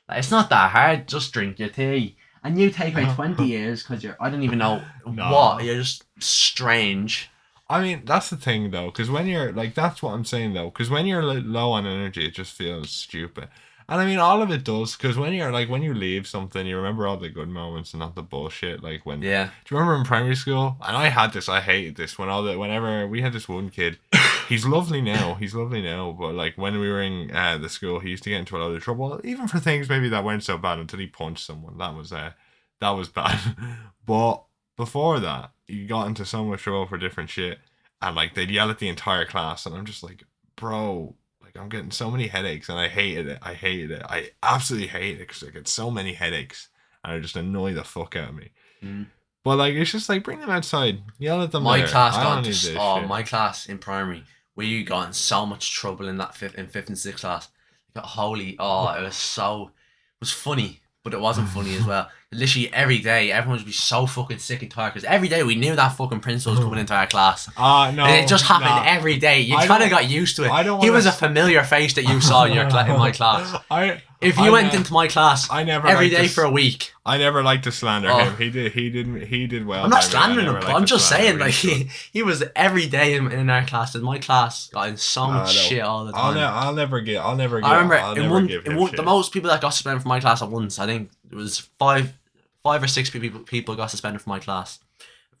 Speaker 2: Like, it's not that hard. Just drink your tea, and you take like 20 years because you're. I don't even know what. You're just strange.
Speaker 1: I mean, that's the thing though, because when you're like, that's what I'm saying though, because when you're low on energy, it just feels stupid. And I mean, all of it does, because when you leave something, you remember all the good moments and not the bullshit. Like when,
Speaker 2: yeah.
Speaker 1: Do you remember in primary school? And I had this, I hated this whenever we had this one kid, he's lovely now, but like when we were in the school, he used to get into a lot of trouble, even for things maybe that weren't so bad until he punched someone. That was bad. But before that, he got into so much trouble for different shit, and like they'd yell at the entire class, and I'm just like, bro. I'm getting so many headaches, and I hated it. I absolutely hate it because I get so many headaches, and it just annoy the fuck out of me. But like, it's just like, bring them outside, yell at them.
Speaker 2: My class in primary, we got in so much trouble in that fifth and sixth class. It was funny, but it wasn't funny as well. Literally every day, everyone would be so fucking sick and tired because every day we knew that fucking principal was coming into our class.
Speaker 1: No.
Speaker 2: And it just happened every day. You kind of got used to it. He was a familiar face that you saw in my class. If you went into my class
Speaker 1: I never
Speaker 2: every
Speaker 1: liked
Speaker 2: day
Speaker 1: to,
Speaker 2: for a week,
Speaker 1: I never liked to slander him. He did well.
Speaker 2: I'm not
Speaker 1: by me. I
Speaker 2: slandering him,
Speaker 1: never
Speaker 2: but
Speaker 1: liked
Speaker 2: I'm
Speaker 1: to
Speaker 2: just
Speaker 1: slander
Speaker 2: saying,
Speaker 1: him.
Speaker 2: like,
Speaker 1: He's good.
Speaker 2: he was every day in our class, and my class got in so much
Speaker 1: No.
Speaker 2: shit all the time. I remember
Speaker 1: give
Speaker 2: in
Speaker 1: him
Speaker 2: one, the
Speaker 1: shit.
Speaker 2: most people that got suspended from my class at once, I think it was five or six people got suspended from my class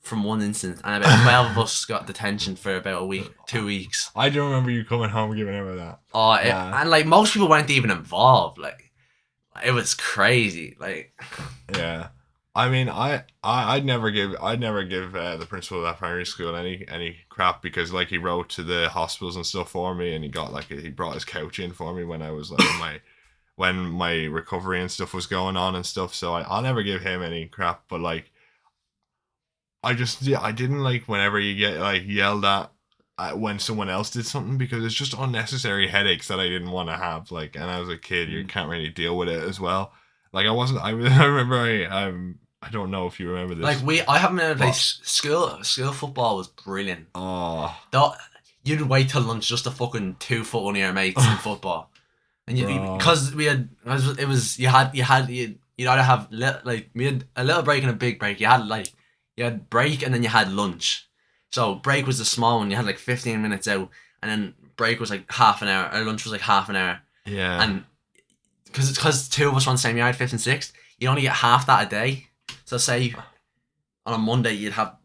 Speaker 2: from one instance, and about 12 of us got detention for about a week, 2 weeks.
Speaker 1: I don't remember you coming home giving ever that.
Speaker 2: And like most people weren't even involved. Like it was crazy. Like
Speaker 1: Yeah. I mean, I'd never give the principal of that primary school any crap because like he wrote to the hospitals and stuff for me, and he brought his couch in for me when I was like when my recovery and stuff was going on and stuff. So I'll never give him any crap. But like I didn't like whenever you get like yelled at when someone else did something because it's just unnecessary headaches that I didn't want to have. Like, and I was a kid, you can't really deal with it as well. Like, I wasn't. I remember. I don't know if you remember this.
Speaker 2: like I haven't been able to play school football was brilliant.
Speaker 1: Oh,
Speaker 2: You'd wait till lunch just to fucking 2 foot one of your mates in football, and because we had it was you'd either have we had a little break and a big break. You had break and then you had lunch. So break was the small one. You had like 15 minutes out, and then break was like half an hour. Or lunch was like half an hour.
Speaker 1: yeah.
Speaker 2: And because two of us were on the same yard, fifth and sixth, you only get half that a day. So say on a Monday you'd have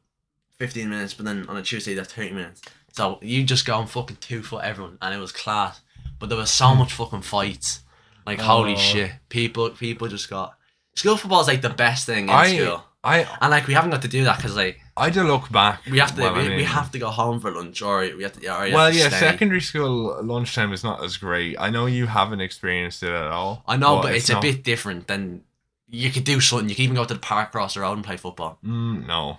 Speaker 2: 15 minutes, but then on a Tuesday you'd have 30 minutes. So you just go and fucking 2 foot everyone, and it was class. But there was so much fucking fights. Like holy shit, people just got school football is like the best thing in school. And like we haven't got to do that because like
Speaker 1: I do look back.
Speaker 2: we have to we have to go home for lunch or we have to stay.
Speaker 1: Secondary school lunchtime is not as great. I know you haven't experienced it at all.
Speaker 2: I know, but it's a bit different than you could do something. You could even go to the park across the road and play football.
Speaker 1: No.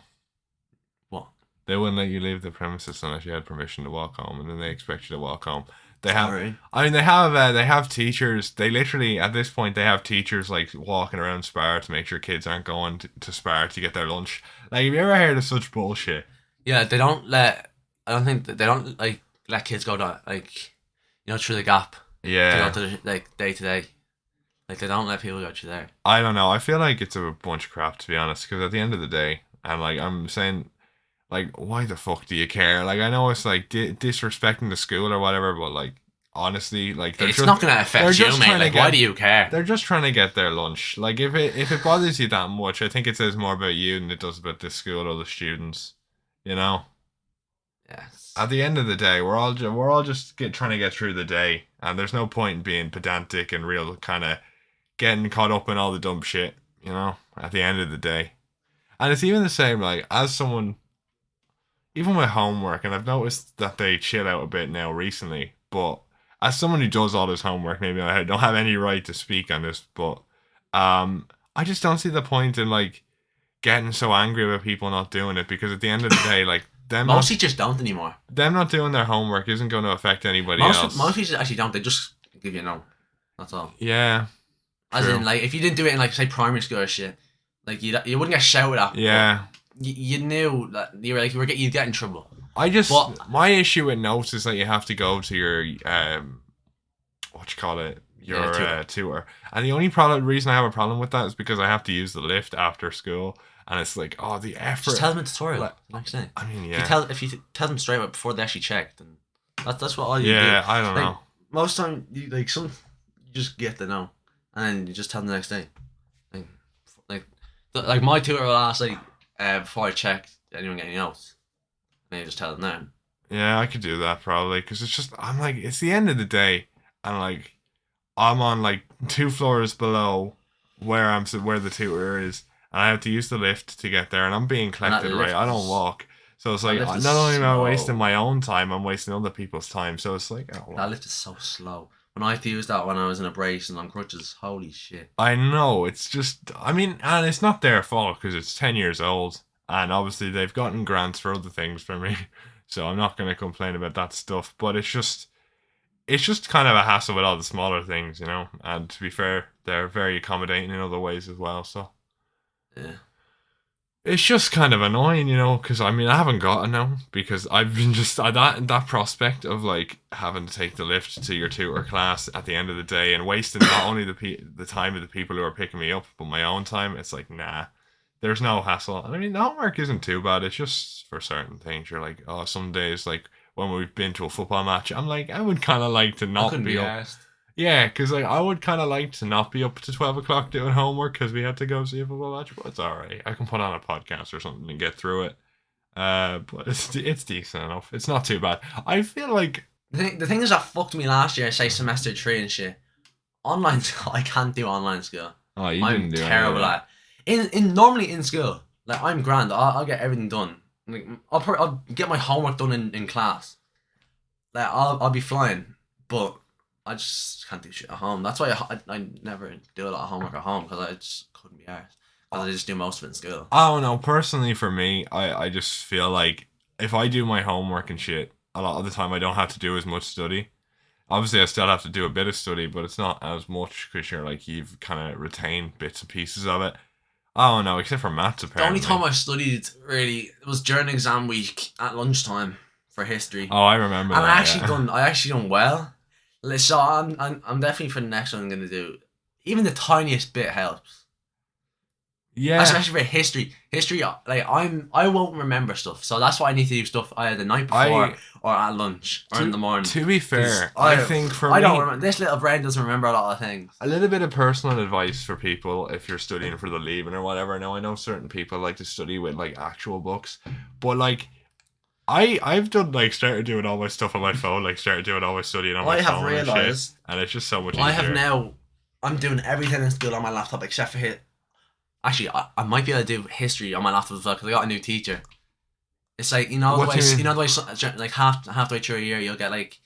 Speaker 2: What?
Speaker 1: They wouldn't let you leave the premises unless you had permission to walk home, and then they expect you to walk home. They have.
Speaker 2: Right.
Speaker 1: I mean, they have teachers. They literally at this point they have teachers like walking around Spar to make sure kids aren't going to Spar to get their lunch. Like, have you ever heard of such bullshit?
Speaker 2: Yeah, they don't let. I don't think they don't like let kids go to through the gap.
Speaker 1: Yeah.
Speaker 2: To go to like day to day. Like they don't let people go through there.
Speaker 1: I don't know. I feel like it's a bunch of crap to be honest. Because at the end of the day, and like I'm saying, like, why the fuck do you care? Like, I know it's like disrespecting the school or whatever, but like, honestly, like,
Speaker 2: it's not gonna affect you, mate. Like, why do you care?
Speaker 1: They're just trying to get their lunch. Like, if it bothers you that much, I think it says more about you than it does about the school or the students. You know.
Speaker 2: Yes.
Speaker 1: At the end of the day, we're all just trying to get through the day, and there's no point in being pedantic and real kind of getting caught up in all the dumb shit. You know. At the end of the day, and it's even the same. Like, as someone. Even with homework, and I've noticed that they chill out a bit now recently, but as someone who does all this homework, maybe I don't have any right to speak on this, but I just don't see the point in like getting so angry about people not doing it, because at the end of the day, like
Speaker 2: most teachers don't anymore.
Speaker 1: Them not doing their homework isn't going to affect anybody else.
Speaker 2: Most teachers actually don't. They just give you a no. That's all.
Speaker 1: Yeah.
Speaker 2: As in, like, if you didn't do it in like say primary school or shit, like you wouldn't get shouted at.
Speaker 1: Yeah.
Speaker 2: You knew that you'd get in trouble.
Speaker 1: My issue with notes is that you have to go to your tutor. And the only reason I have a problem with that is because I have to use the lift after school, and it's like, oh, the effort.
Speaker 2: Just tell them a tutorial. Like, next day.
Speaker 1: I mean, yeah.
Speaker 2: If you tell them straight up before they actually check, then that's what all you do.
Speaker 1: Yeah, I don't know.
Speaker 2: Most time, you just get the no, and then you just tell them the next day. Like my tutor will ask before I check, anyone get any notes? And you just tell them then.
Speaker 1: Yeah, I could do that probably, because it's just, I'm like, it's the end of the day, and like, I'm on like 2 floors below where the tutor is, and I have to use the lift to get there, and I'm being collected, right? I don't walk. So it's like, not only am I wasting my own time, I'm wasting other people's time. So it's like,
Speaker 2: that lift is so slow. When I had to use that when I was in a brace and on crutches, holy shit.
Speaker 1: I know, it's just, I mean, and it's not their fault because it's 10 years old, and obviously they've gotten grants for other things for me, so I'm not going to complain about that stuff, but it's just kind of a hassle with all the smaller things, you know, and to be fair, they're very accommodating in other ways as well, so.
Speaker 2: Yeah.
Speaker 1: It's just kind of annoying, because I mean I haven't got it now because I've been just that prospect of like having to take the lift to your tutor class at the end of the day and wasting not only the time of the people who are picking me up but my own time. It's like nah, there's no hassle. And I mean the homework isn't too bad. It's just for certain things. You're like, oh, some days like when we've been to a football match, I'm like I would kind of like to
Speaker 2: I
Speaker 1: not
Speaker 2: couldn't be
Speaker 1: be up.
Speaker 2: asked.
Speaker 1: Yeah, because like I would kind of like to not be up to 12 o'clock doing homework because we had to go see a football match. But it's all right. I can put on a podcast or something and get through it. But it's decent enough. It's not too bad. I feel like
Speaker 2: The things that fucked me last year, say semester 3 and shit. Online school, I can't do online school.
Speaker 1: oh, you
Speaker 2: I'm
Speaker 1: didn't do any of
Speaker 2: terrible
Speaker 1: that.
Speaker 2: at it. In normally in school, like I'm grand. I'll get everything done. Like I'll get my homework done in class. Like I'll be flying, but I just can't do shit at home. That's why I never do a lot of homework at home because I just couldn't be arsed. Because I just do most of it in school.
Speaker 1: I don't know. Personally, for me, I just feel like if I do my homework and shit, a lot of the time I don't have to do as much study. Obviously, I still have to do a bit of study, but it's not as much because you're like you've kind of retained bits and pieces of it. I don't know, except for maths
Speaker 2: The only
Speaker 1: apparently.
Speaker 2: time I studied really was during exam week at lunchtime for history.
Speaker 1: Oh, I remember
Speaker 2: And
Speaker 1: that. Yeah.
Speaker 2: I actually done well. Like, so I'm definitely for the next one I'm gonna do. Even the tiniest bit helps.
Speaker 1: Yeah.
Speaker 2: Especially for history. History, like I won't remember stuff, so that's why I need to do stuff either the night before or at lunch or in the morning.
Speaker 1: To be fair,
Speaker 2: 'Cause
Speaker 1: I think for
Speaker 2: I
Speaker 1: me,
Speaker 2: don't remember. This little brain doesn't remember a lot of things.
Speaker 1: a little bit of personal advice for people if you're studying for the leaving or whatever. Now I know certain people like to study with like actual books, but like I've done like started doing all my stuff on my phone, like started doing all my studying on my
Speaker 2: I have
Speaker 1: phone and shit,
Speaker 2: realised
Speaker 1: and it's just so much easier.
Speaker 2: I have now. I'm doing everything in school on my laptop except for hit. Actually, I might be able to do history on my laptop as well because I got a new teacher. It's like you know
Speaker 1: What do you mean?
Speaker 2: the way like halfway through a year you'll get like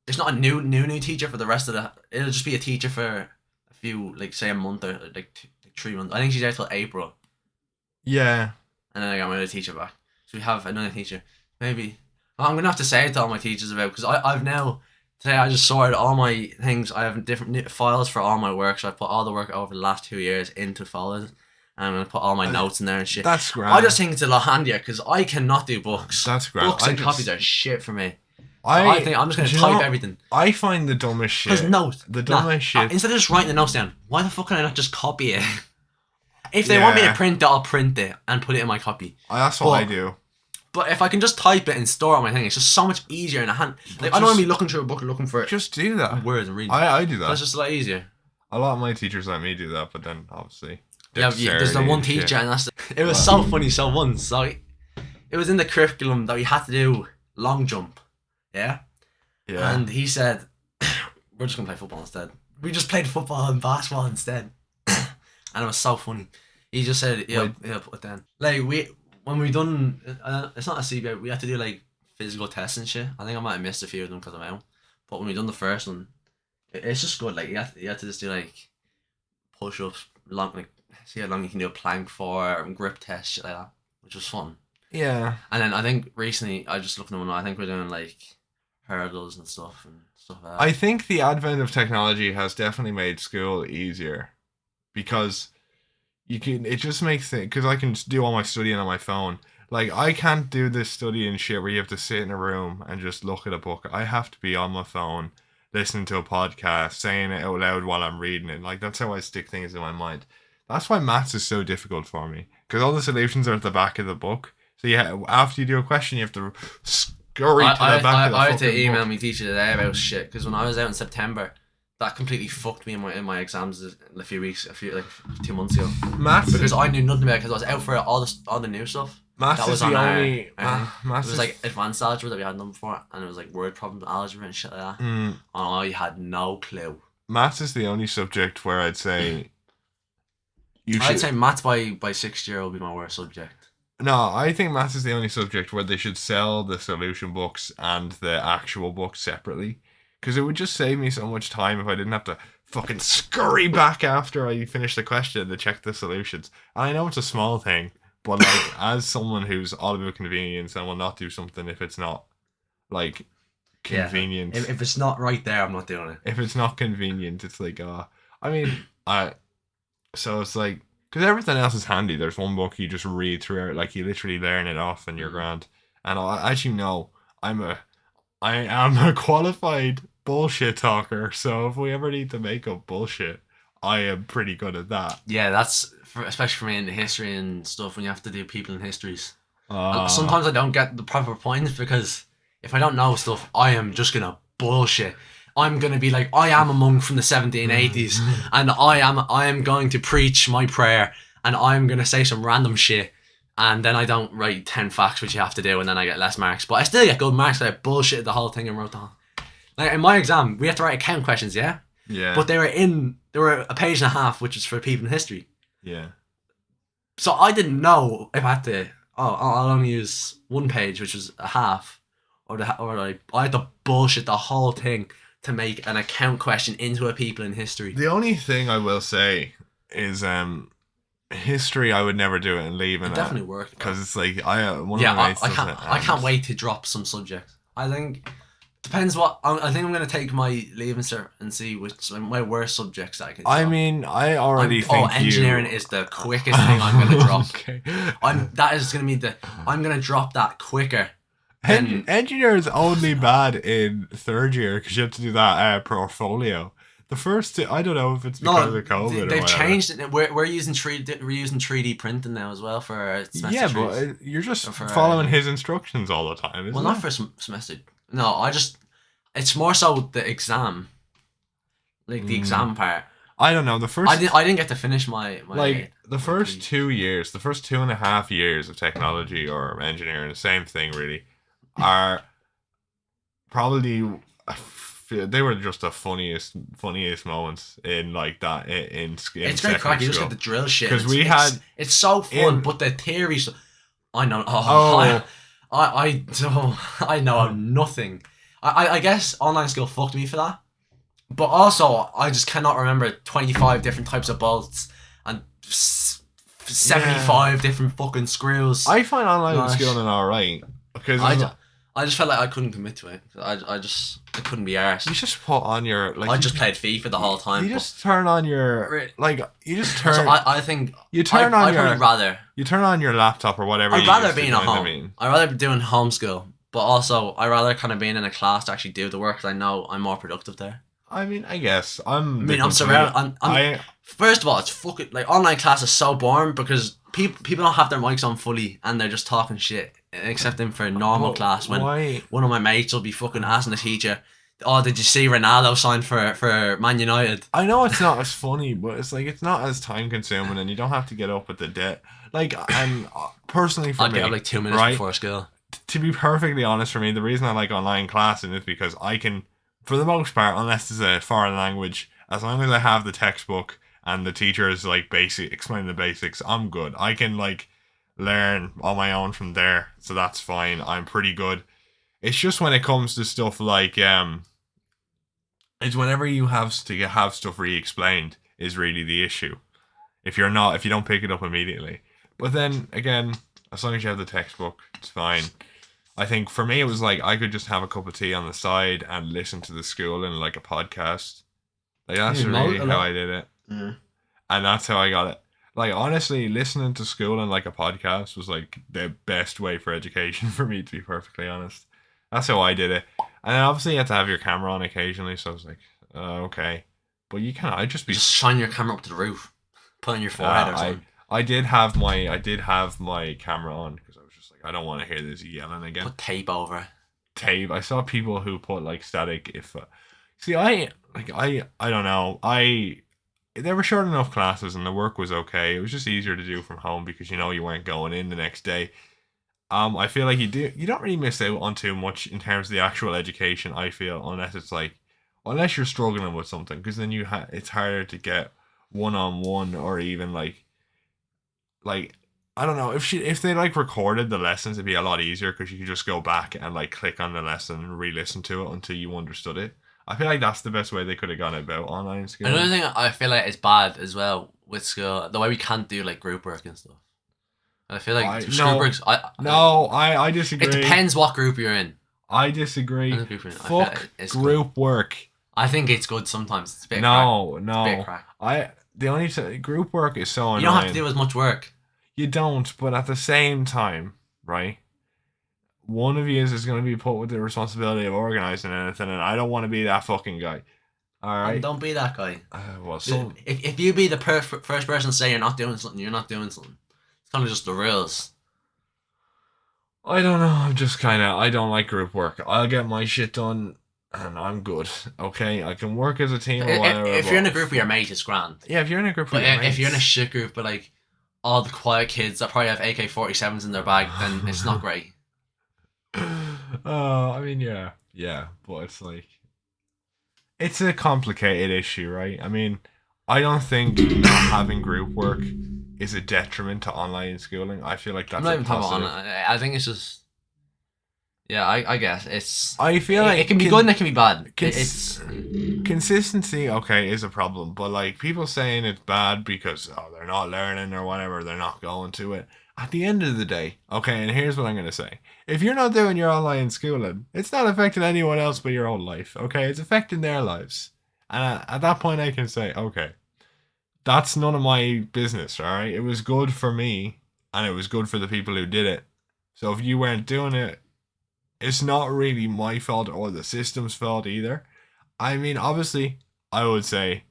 Speaker 2: there's not a new teacher for the rest of the. It'll just be a teacher for a few like say a month or like 3 months. I think she's there till April,
Speaker 1: Yeah.
Speaker 2: and then I got my other teacher back. So we have another teacher. Maybe I'm gonna have to say it to all my teachers about because I've now today I just sorted all my things. I have different files for all my work, so I put all the work over the last 2 years into folders. And I'm gonna put all my notes in there and shit.
Speaker 1: That's grand.
Speaker 2: I just think it's a lot handier because I cannot do books.
Speaker 1: That's grand.
Speaker 2: Books and copies are shit for me. So
Speaker 1: I
Speaker 2: I think I'm just gonna
Speaker 1: you
Speaker 2: type
Speaker 1: know,
Speaker 2: everything.
Speaker 1: I find the dumbest
Speaker 2: Because
Speaker 1: shit.
Speaker 2: notes.
Speaker 1: The dumbest shit.
Speaker 2: Instead of just writing the notes down, why the fuck can I not just copy it? If they want me to print it, I'll print it and put it in my copy.
Speaker 1: That's what I do.
Speaker 2: But if I can just type it and store it on my thing, it's just so much easier in a hand. Like I don't want to be looking through a book looking for
Speaker 1: Just do that.
Speaker 2: words and reading.
Speaker 1: I do that.
Speaker 2: That's just a lot easier.
Speaker 1: A lot of my teachers let me do that, but then obviously.
Speaker 2: Yeah, there's the one teacher, and it was so funny. So once, it was in the curriculum that we had to do long jump, yeah. And he said, "We're just gonna play football instead." We just played football and basketball instead, and it was so funny. He just said, "Yeah, put it down." Like when we done, it's not a CBA. We had to do like physical tests and shit. I think I might have missed a few of them because I'm out. But when we done the first one, it's just good. Like you have to just do like push ups, see how long you can do a plank for, and grip test, shit like that, which was fun.
Speaker 1: Yeah.
Speaker 2: And then I think recently, I just looked at them, I think we're doing like hurdles and stuff like that.
Speaker 1: I think the advent of technology has definitely made school easier because it just makes it, because I can do all my studying on my phone. Like, I can't do this studying shit where you have to sit in a room and just look at a book. I have to be on my phone, listening to a podcast, saying it out loud while I'm reading it. Like, that's how I stick things in my mind. That's why maths is so difficult for me, because all the solutions are at the back of the book. So after you do a question, you have to scurry to the back of the
Speaker 2: I had to
Speaker 1: fucking
Speaker 2: email
Speaker 1: book.
Speaker 2: my teacher today about shit, because when I was out in September, that completely fucked me in my exams a few 2 months ago.
Speaker 1: Maths,
Speaker 2: because I knew nothing about it, because I was out for all the new stuff.
Speaker 1: Maths
Speaker 2: that
Speaker 1: is
Speaker 2: was
Speaker 1: the
Speaker 2: on
Speaker 1: only.
Speaker 2: it
Speaker 1: Maths
Speaker 2: was like advanced algebra that we hadn't done before, and it was like word problems, algebra and shit like that. And I had no clue.
Speaker 1: Maths is the only subject where I'd say
Speaker 2: I'd say maths by 6th year will be my worst subject.
Speaker 1: No, I think maths is the only subject where they should sell the solution books and the actual books separately. Because it would just save me so much time if I didn't have to fucking scurry back after I finish the question to check the solutions. And I know it's a small thing, but like as someone who's all about convenience and will not do something if it's not like convenient.
Speaker 2: Yeah, if it's not right there, I'm not doing it.
Speaker 1: If it's not convenient, it's like I mean, so it's like Because everything else is handy. There's one book you just read through it, like you literally learn it off and you're grand. And as you know, I am a qualified bullshit talker. So if we ever need to make up bullshit, I am pretty good at that.
Speaker 2: Yeah, that's especially for me in history and stuff when you have to do people in histories.
Speaker 1: Uh,
Speaker 2: Sometimes I don't get the proper points because if I don't know stuff, I am just gonna bullshit. I'm gonna be like, I am a monk from the 1780s, and I am going to preach my prayer, and I'm gonna say some random shit, and then I don't write 10 facts, which you have to do, and then I get less marks. But I still get good marks. I bullshit the whole thing and wrote down. Like in my exam, we had to write account questions, yeah.
Speaker 1: yeah.
Speaker 2: But they were a page and a half, which was for people in history.
Speaker 1: Yeah.
Speaker 2: So I didn't know if I had to. Oh, I'll only use one page, which was a half, or like I had to bullshit the whole thing to make an account question into a people in history.
Speaker 1: The only thing I will say is history. I would never do it and leave
Speaker 2: It
Speaker 1: it
Speaker 2: definitely worked
Speaker 1: because it's like one of my mates does it.
Speaker 2: I can't wait to drop some subjects. I think depends what I think I'm gonna take my leaving cert and see which my worst subjects I can drop.
Speaker 1: I mean, I already think
Speaker 2: engineering is the quickest thing I'm gonna drop.
Speaker 1: Okay.
Speaker 2: I'm gonna drop that quicker.
Speaker 1: Engineer is only bad in third year because you have to do that portfolio. The first two, I don't know if it's because of COVID.
Speaker 2: They've changed it. We're using 3D printing now as well for semester.
Speaker 1: Yeah, but you're just following his instructions all the time. Isn't
Speaker 2: not for semester. No, it's more so the exam, like the exam part.
Speaker 1: I don't know.
Speaker 2: I didn't get to finish my
Speaker 1: like the first 2 years, the first 2.5 years of technology or engineering, the same thing really, are probably they were just the funniest moments in like that in
Speaker 2: it's great crack. You just get the drill shit
Speaker 1: because
Speaker 2: it's so fun, but the theory stuff. I know. I know nothing. I guess online school fucked me for that. But also, I just cannot remember 25 different types of bolts and 75 different fucking screws.
Speaker 1: I find online schooling alright because
Speaker 2: I just felt like I couldn't commit to it. I couldn't be arsed.
Speaker 1: You just put on your like.
Speaker 2: I just played FIFA the whole time.
Speaker 1: You just turn on your like. You just turn.
Speaker 2: So I think
Speaker 1: you turn on your.
Speaker 2: I'd rather.
Speaker 1: You turn on your laptop or whatever.
Speaker 2: I'd rather being at home. I'd rather be doing homeschool, but also I'd rather kind of being in a class to actually do the work because I know I'm more productive there.
Speaker 1: I mean, I guess I'm
Speaker 2: surrounded. First of all, it's fucking like online class is so boring because people don't have their mics on fully and they're just talking shit, except in for a normal class when one of my mates will be fucking asking the teacher, "Oh, did you see Ronaldo signed for Man United?"
Speaker 1: I know it's not as funny, but it's like it's not as time consuming and you don't have to get up with the debt. Like, and personally for me,
Speaker 2: I'd get up like 2 minutes before school.
Speaker 1: To be perfectly honest, for me, the reason I like online classing is because I can, for the most part, unless it's a foreign language, as long as I have the textbook and the teacher is like explaining the basics, I'm good. I can like learn on my own from there, so that's fine. I'm pretty good. It's just when it comes to stuff like it's whenever you have to have stuff re-explained is really the issue. If you don't pick it up immediately. But then again, as long as you have the textbook, it's fine. I think for me it was like I could just have a cup of tea on the side and listen to the school in like a podcast. Like that's really how I did it.
Speaker 2: Yeah.
Speaker 1: And that's how I got it. Like honestly, listening to school in like a podcast was like the best way for education for me, to be perfectly honest. That's how I did it. And then obviously you have to have your camera on occasionally, so I was like, okay. But you can't. Just
Speaker 2: shine your camera up to the roof, put on your forehead or something.
Speaker 1: I did have my camera on because I was just like, I don't want to hear this yelling again.
Speaker 2: Put tape over it.
Speaker 1: Tape. I saw people who put like static. See, I don't know. They were short enough classes and the work was okay. It was just easier to do from home because you weren't going in the next day. I feel like you don't really miss out on too much in terms of the actual education. I feel unless you're struggling with something, because then it's harder to get one-on-one or even like I don't know, if they like recorded the lessons, it'd be a lot easier because you could just go back and like click on the lesson and re-listen to it until you understood it. I feel like that's the best way they could have gone about online school.
Speaker 2: Another thing I feel like is bad as well with school, the way we can't do like group work and stuff. I feel like group works.
Speaker 1: I disagree.
Speaker 2: It depends what group you're in.
Speaker 1: I disagree. Fuck group work.
Speaker 2: I think it's good sometimes. It's a bit
Speaker 1: no.
Speaker 2: It's a bit crack.
Speaker 1: group work is so
Speaker 2: You don't have to
Speaker 1: annoying.
Speaker 2: do as much work.
Speaker 1: You don't, but at the same time, right? One of you is going to be put with the responsibility of organizing anything, and I don't want to be that fucking guy. All
Speaker 2: And
Speaker 1: right.
Speaker 2: don't be that guy.
Speaker 1: Well, so
Speaker 2: If you be the first person to say you're not doing something, you're not doing something. It's kind of just the rules.
Speaker 1: I don't know. I'm just kind of. I don't like group work. I'll get my shit done, and I'm good. Okay, I can work as a team or whatever.
Speaker 2: If you're in a group with your mate, it's grand.
Speaker 1: Yeah, if you're in a group
Speaker 2: But
Speaker 1: with your mates,
Speaker 2: if you're in a shit group, but like all the quiet kids that probably have AK-47s in their bag, then it's not great.
Speaker 1: I mean, yeah, but it's like it's a complicated issue, right? I mean, I don't think not having group work is a detriment to online schooling. I feel like
Speaker 2: I'm
Speaker 1: that's
Speaker 2: not
Speaker 1: a
Speaker 2: even talking
Speaker 1: positive.
Speaker 2: about it. I think it's just. Yeah, I guess it's.
Speaker 1: I feel like
Speaker 2: it can be good and it can be bad.
Speaker 1: It's consistency, okay, is a problem, but like people saying it's bad because they're not learning or whatever, they're not going to it. At the end of the day, okay, and here's what I'm gonna say: if you're not doing your online schooling, it's not affecting anyone else but your own life. Okay, it's affecting their lives, and at that point, I can say, okay, that's none of my business. All right, it was good for me, and it was good for the people who did it. So if you weren't doing it, it's not really my fault or the system's fault either. I mean, obviously, I would say,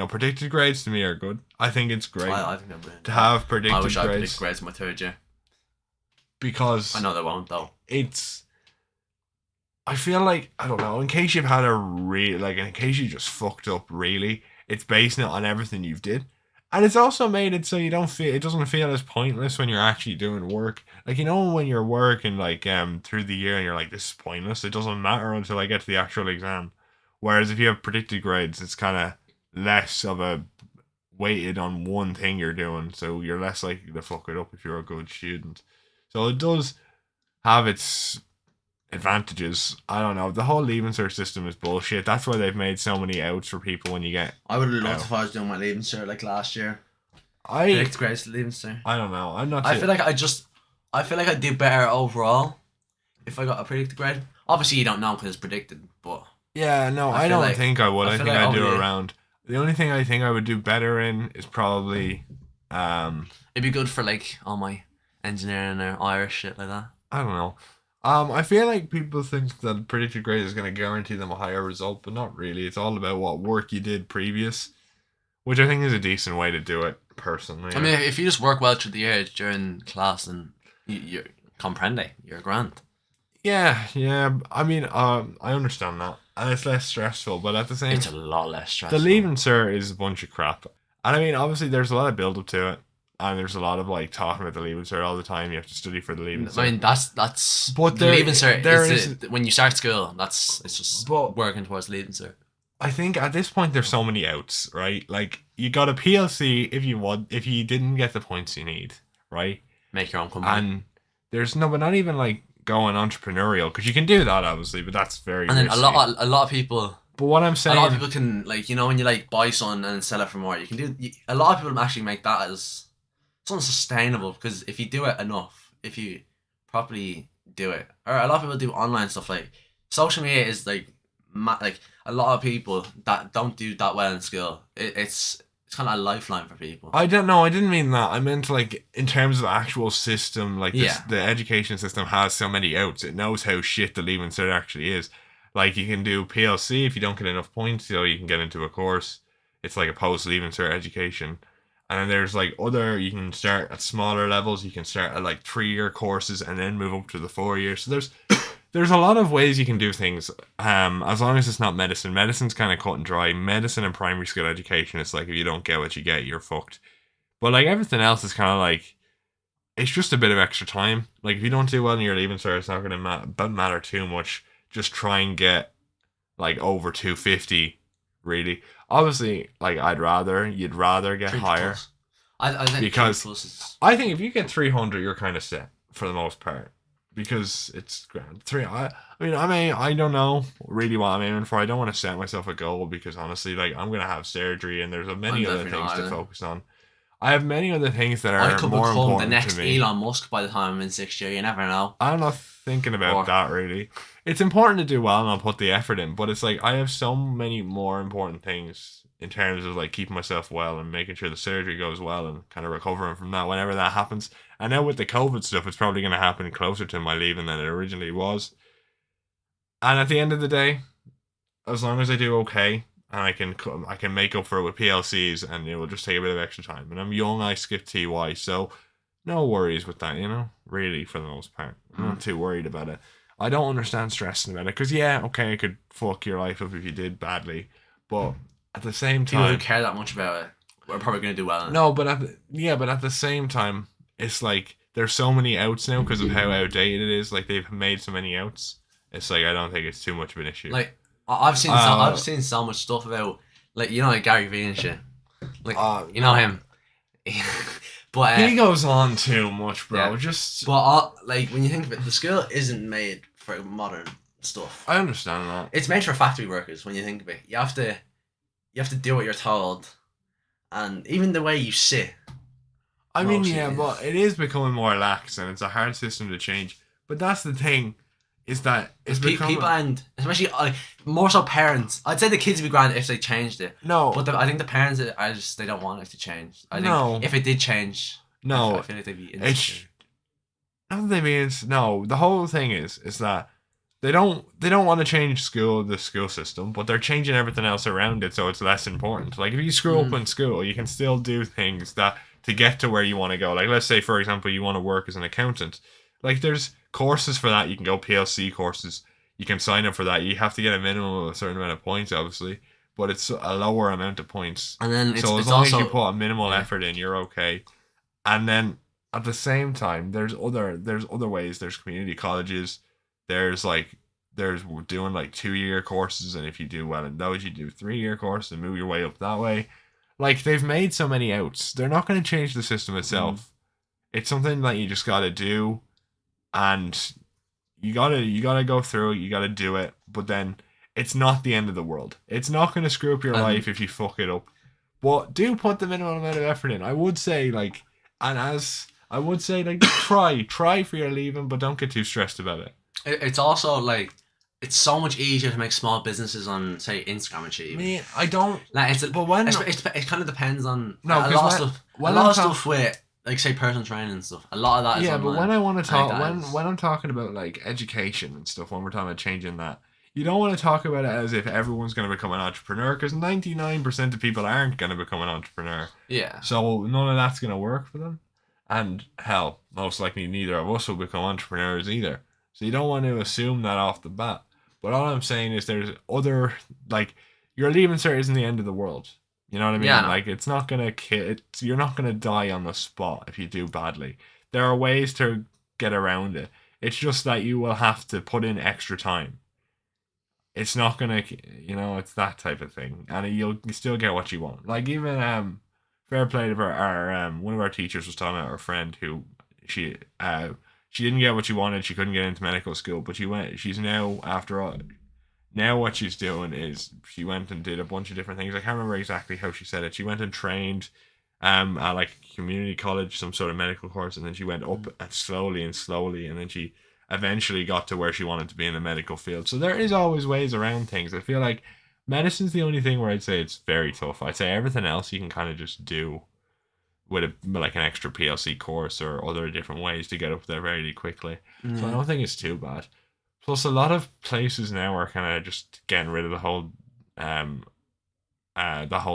Speaker 1: predicted grades to me are good. I think it's great
Speaker 2: I think I'm
Speaker 1: to have
Speaker 2: I wish
Speaker 1: predicted
Speaker 2: I
Speaker 1: grades
Speaker 2: predicted grades in my third year.
Speaker 1: because
Speaker 2: I know they won't though.
Speaker 1: it's. I feel like, I don't know, in case you've had a in case you just fucked up really, it's basing it on everything you've did. And it's also made it so it doesn't feel as pointless when you're actually doing work. Like, when you're working through the year and you're like, this is pointless, it doesn't matter until I get to the actual exam. Whereas if you have predicted grades, it's kind of less of a weighted on one thing you're doing, so you're less likely to fuck it up if you're a good student. So it does have its advantages. I don't know. The whole leaving cert system is bullshit. That's why they've made so many outs for people when you get.
Speaker 2: I would have loved
Speaker 1: out.
Speaker 2: if I was doing my leaving cert like last year.
Speaker 1: I
Speaker 2: Predicted grades leaving cert.
Speaker 1: I don't know. I'm not.
Speaker 2: I feel like I'd do better overall if I got a predicted grade. Obviously, you don't know because it's predicted, but
Speaker 1: Yeah, no,
Speaker 2: I
Speaker 1: I
Speaker 2: feel
Speaker 1: don't
Speaker 2: like-
Speaker 1: think I would.
Speaker 2: I
Speaker 1: I
Speaker 2: feel
Speaker 1: think
Speaker 2: like
Speaker 1: I'd do
Speaker 2: over the-
Speaker 1: around. The only thing I think I would do better in is probably,
Speaker 2: it'd be good for like all my engineering or Irish shit like that.
Speaker 1: I don't know. I feel like people think that predicted grade is going to guarantee them a higher result, but not really. It's all about what work you did previous, which I think is a decent way to do it, personally.
Speaker 2: I mean, if you just work well through the year during class and you're comprende, you're grand.
Speaker 1: Yeah. I mean, I understand that, and it's less stressful, but at the same,
Speaker 2: It's a lot less stressful.
Speaker 1: the leaving cert is a bunch of crap. And I mean, obviously, there's a lot of build up to it, and there's a lot of talking about the leaving cert all the time. You have to study for the leaving cert.
Speaker 2: I mean, that's.
Speaker 1: But
Speaker 2: the
Speaker 1: there-
Speaker 2: leaving cert.
Speaker 1: there
Speaker 2: When you start school, it's just
Speaker 1: But-
Speaker 2: working towards leaving cert.
Speaker 1: I think at this point there's so many outs, right? Like you got a PLC if you didn't get the points you need, right?
Speaker 2: Make your own company.
Speaker 1: And there's but not even going entrepreneurial because you can do that obviously, but that's very
Speaker 2: And then
Speaker 1: risky.
Speaker 2: a lot of people.
Speaker 1: But what I'm
Speaker 2: A
Speaker 1: saying,
Speaker 2: lot of people can when you buy something and sell it for more. You can do. A lot of people actually make that as something sustainable because if you do it enough, if you properly do it, or a lot of people do online stuff like social media is like a lot of people that don't do that well in school. It's kind of a lifeline for people.
Speaker 1: I don't know. I didn't mean that. I meant in terms of actual system.
Speaker 2: Yeah.
Speaker 1: The education system has so many outs. It knows how shit the leaving cert actually is. Like you can do PLC if you don't get enough points, you can get into a course. It's like a post leaving cert education. And then there's you can start at smaller levels. You can start at 3-year courses and then move up to the 4-year. So there's a lot of ways you can do things. As long as it's not medicine. Medicine's kind of cut and dry. Medicine and primary school education, it's if you don't get what you get, you're fucked. But everything else is kind of it's just a bit of extra time. If you don't do well in your leaving cert, it's not going to matter too much. Just try and get over 250, really. Obviously, you'd rather get
Speaker 2: 3
Speaker 1: higher.
Speaker 2: plus. I think
Speaker 1: Because
Speaker 2: 3 plus is.
Speaker 1: I think if you get 300, you're kind of set for the most part because it's grand. I don't know really what I'm aiming for. I don't want to set myself a goal because honestly, I'm gonna have surgery and there's many
Speaker 2: I'm
Speaker 1: other
Speaker 2: definitely
Speaker 1: things
Speaker 2: not
Speaker 1: to
Speaker 2: either.
Speaker 1: focus on. I have many other things that
Speaker 2: I
Speaker 1: are
Speaker 2: could
Speaker 1: more
Speaker 2: become the
Speaker 1: important
Speaker 2: next
Speaker 1: to me.
Speaker 2: Elon Musk by the time I'm in 6th year. You never know.
Speaker 1: I'm not thinking about
Speaker 2: Or-
Speaker 1: that really. It's important to do well and I'll put the effort in, but it's I have so many more important things in terms of like keeping myself well and making sure the surgery goes well and kind of recovering from that whenever that happens. And now with the COVID stuff, it's probably going to happen closer to my leaving than it originally was. And at the end of the day, as long as I do okay and I can make up for it with PLCs, and it will just take a bit of extra time. And I'm young, I skip TY, so no worries with that, really, for the most part. I'm not too worried about it. I don't understand stressing about it because, yeah, okay, it could fuck your life up if you did badly, but at the same
Speaker 2: People who
Speaker 1: time,
Speaker 2: care that much about it are probably going to do well in it.
Speaker 1: no, but at the same time, it's like there's so many outs now because of how outdated it is. Like they've made so many outs. It's like I don't think it's too much of an issue.
Speaker 2: Like I've seen so much stuff about like Gary Vee and shit. Like you know him. But
Speaker 1: he goes on too much, bro.
Speaker 2: Yeah.
Speaker 1: Just
Speaker 2: but like when you think of it, the school isn't made for modern stuff.
Speaker 1: I understand that.
Speaker 2: It's made for factory workers. When you think of it, you have to do what you're told, and even the way you sit.
Speaker 1: I mean, yeah, but it is becoming more lax, and it's a hard system to change. But that's the thing, is that it's becoming...
Speaker 2: people, and especially more so parents. I'd say the kids would be grand if they changed it.
Speaker 1: No,
Speaker 2: but I think the parents are just they don't want it to change. I think if it did change, I feel like they'd be insecure.
Speaker 1: Not that they mean it's no. The whole thing is that they don't want to change the school system, but they're changing everything else around it, so it's less important. Like if you screw up in school, you can still do things that to get to where you want to go. Like let's say, for example, you want to work as an accountant. Like there's courses for that. You can go PLC courses. You can sign up for that. You have to get a minimum of a certain amount of points, obviously, but it's a lower amount of points.
Speaker 2: And then
Speaker 1: as long as you put a minimal effort in, you're okay. And then at the same time, there's other ways. There's community colleges. There's doing like 2-year courses, and if you do well in those, you do 3-year courses and move your way up that way. Like they've made so many outs. They're not going to change the system itself. It's something that you just got to do, and you gotta go through it. You gotta do it, but then it's not the end of the world. It's not going to screw up your life if you fuck it up. But do put the minimum amount of effort in. I would say try for your leaving, but don't get too stressed about it.
Speaker 2: It's also like it's so much easier to make small businesses on say Instagram and shit.
Speaker 1: I mean, I don't.
Speaker 2: Like it kind of depends on a lot of stuff with like say personal training and stuff. A lot of that is online.
Speaker 1: But when I want to talk when I'm talking about like education and stuff, when we're talking about changing that, you don't want to talk about it as if everyone's going to become an entrepreneur, because 99% of people aren't going to become an entrepreneur.
Speaker 2: Yeah.
Speaker 1: So none of that's going to work for them, and hell, most likely neither of us will become entrepreneurs either. So you don't want to assume that off the bat. But all I'm saying is there's other, like, your leaving cert isn't the end of the world. You know what I mean?
Speaker 2: Yeah.
Speaker 1: Like, it's not going to you're not going to die on the spot if you do badly. There are ways to get around it. It's just that you will have to put in extra time. It's not going to, it's that type of thing. And you still get what you want. Like, even, fair play to our one of our teachers was talking about her friend who, she didn't get what she wanted. She couldn't get into medical school, but she's now, after all, now what she's doing is she went and did a bunch of different things. I can't remember exactly how she said it. She went and trained at like community college, some sort of medical course, and then she went up and slowly, and then she eventually got to where she wanted to be in the medical field. So there is always ways around things. I feel like medicine's the only thing where I'd say it's very tough. I'd say everything else you can kind of just do with like an extra PLC course or other different ways to get up there very quickly. So I don't think it's too bad. Plus, a lot of places now are kind of just getting rid of the whole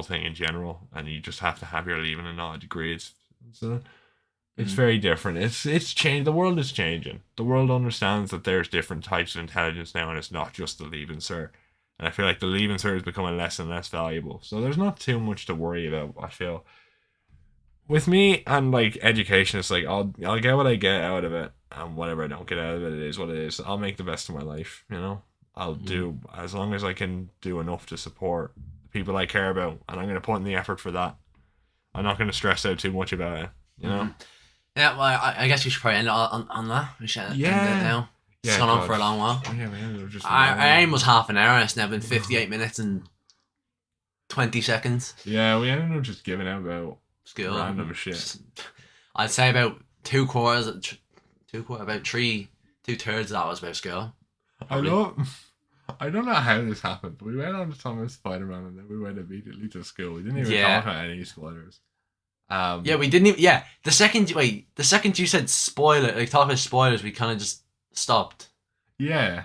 Speaker 1: thing in general, and you just have to have your leaving and not a degree. It's very different. It's changed. The world is changing. The world understands that there's different types of intelligence now, and it's not just the leaving cert. And I feel like the leaving cert is becoming less and less valuable. So there's not too much to worry about, I feel. With me and like education, it's like I'll get what I get out of it, and whatever I don't get out of it, it is what it is. I'll make the best of my life, I'll do as long as I can do enough to support the people I care about, and I'm gonna put in the effort for that. I'm not gonna stress out too much about it, Yeah,
Speaker 2: well, I guess we should probably end it on that. We should end it now. It's gone on for a long while.
Speaker 1: Oh, yeah, man,
Speaker 2: our aim was half an hour. It's now been 58 minutes and 20 seconds.
Speaker 1: Yeah, we ended up just giving out about
Speaker 2: school
Speaker 1: random shit.
Speaker 2: I'd say about about 2/3 of that was about school.
Speaker 1: I know. I don't know how this happened, but we went on to talk about Spider-Man and then we went immediately to school. We didn't even
Speaker 2: Yeah.
Speaker 1: talk about any spoilers.
Speaker 2: Yeah, we didn't even. Yeah, the second you said spoiler, like talk about spoilers, we kind of just stopped.
Speaker 1: Yeah.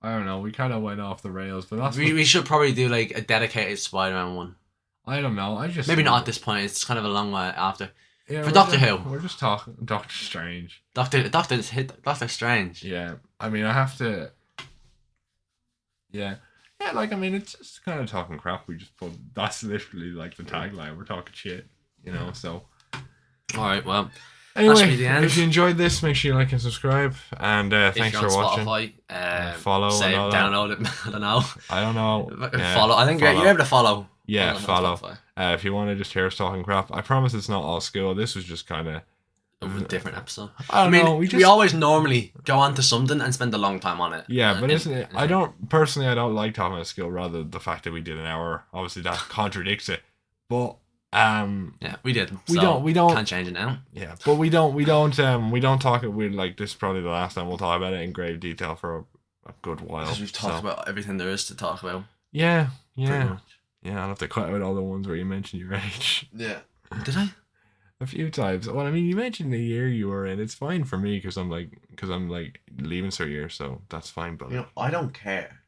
Speaker 1: I don't know. We kind of went off the rails, but that's
Speaker 2: We should probably do like a dedicated Spider-Man one.
Speaker 1: I don't know. I just
Speaker 2: Maybe not at this point. It's kind of a long way after.
Speaker 1: Yeah,
Speaker 2: For Doctor Who,
Speaker 1: we're just talking Doctor Strange.
Speaker 2: Doctor Strange.
Speaker 1: Yeah, I mean, I have to. Yeah, yeah. Like, I mean, it's just kind of talking crap. We just put that's literally like the tagline. We're talking shit, you know. So,
Speaker 2: all right. Well,
Speaker 1: anyway,
Speaker 2: that should be the end.
Speaker 1: if you enjoyed this, make sure you like and subscribe. And thanks for watching.
Speaker 2: Spotify,
Speaker 1: follow,
Speaker 2: save,
Speaker 1: and all
Speaker 2: download it. I don't know.
Speaker 1: I don't know. Yeah,
Speaker 2: follow. I think you're able to follow.
Speaker 1: Yeah, follow. If you want to just hear us talking crap, I promise it's not all school. This was just kind of
Speaker 2: a different episode.
Speaker 1: I mean, know,
Speaker 2: we always normally go on to something and spend a long time on it.
Speaker 1: Yeah, but isn't it? I don't like talking about skill. Rather the fact that we did an hour, obviously that contradicts it. But
Speaker 2: yeah, we did.
Speaker 1: We don't
Speaker 2: can't change it now.
Speaker 1: Yeah, but we don't talk it. We like this is probably the last time we'll talk about it in grave detail for a good while.
Speaker 2: Because we've talked about everything there is to talk about.
Speaker 1: Yeah. Yeah, I'll have to cut out all the ones where you mentioned your age.
Speaker 2: Yeah. Did I?
Speaker 1: A few times. Well, I mean, you mentioned the year you were in. It's fine for me because I'm leaving for a year, so that's fine. But
Speaker 2: I don't care.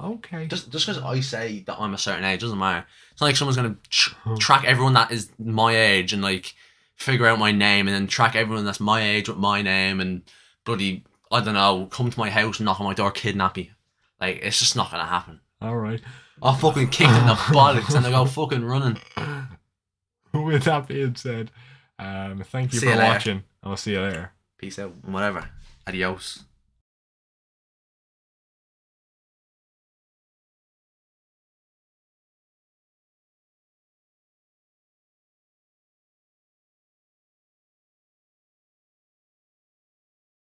Speaker 1: Okay.
Speaker 2: Just because I say that I'm a certain age doesn't matter. It's not like someone's gonna track everyone that is my age and like figure out my name and then track everyone that's my age with my name and bloody I don't know come to my house and knock on my door, kidnap me. Like it's just not gonna happen.
Speaker 1: All right.
Speaker 2: I'll fucking kick them in the bollocks and they go fucking running.
Speaker 1: With that being said, thank you for watching. I'll see you later.
Speaker 2: Peace out. Whatever. Adios.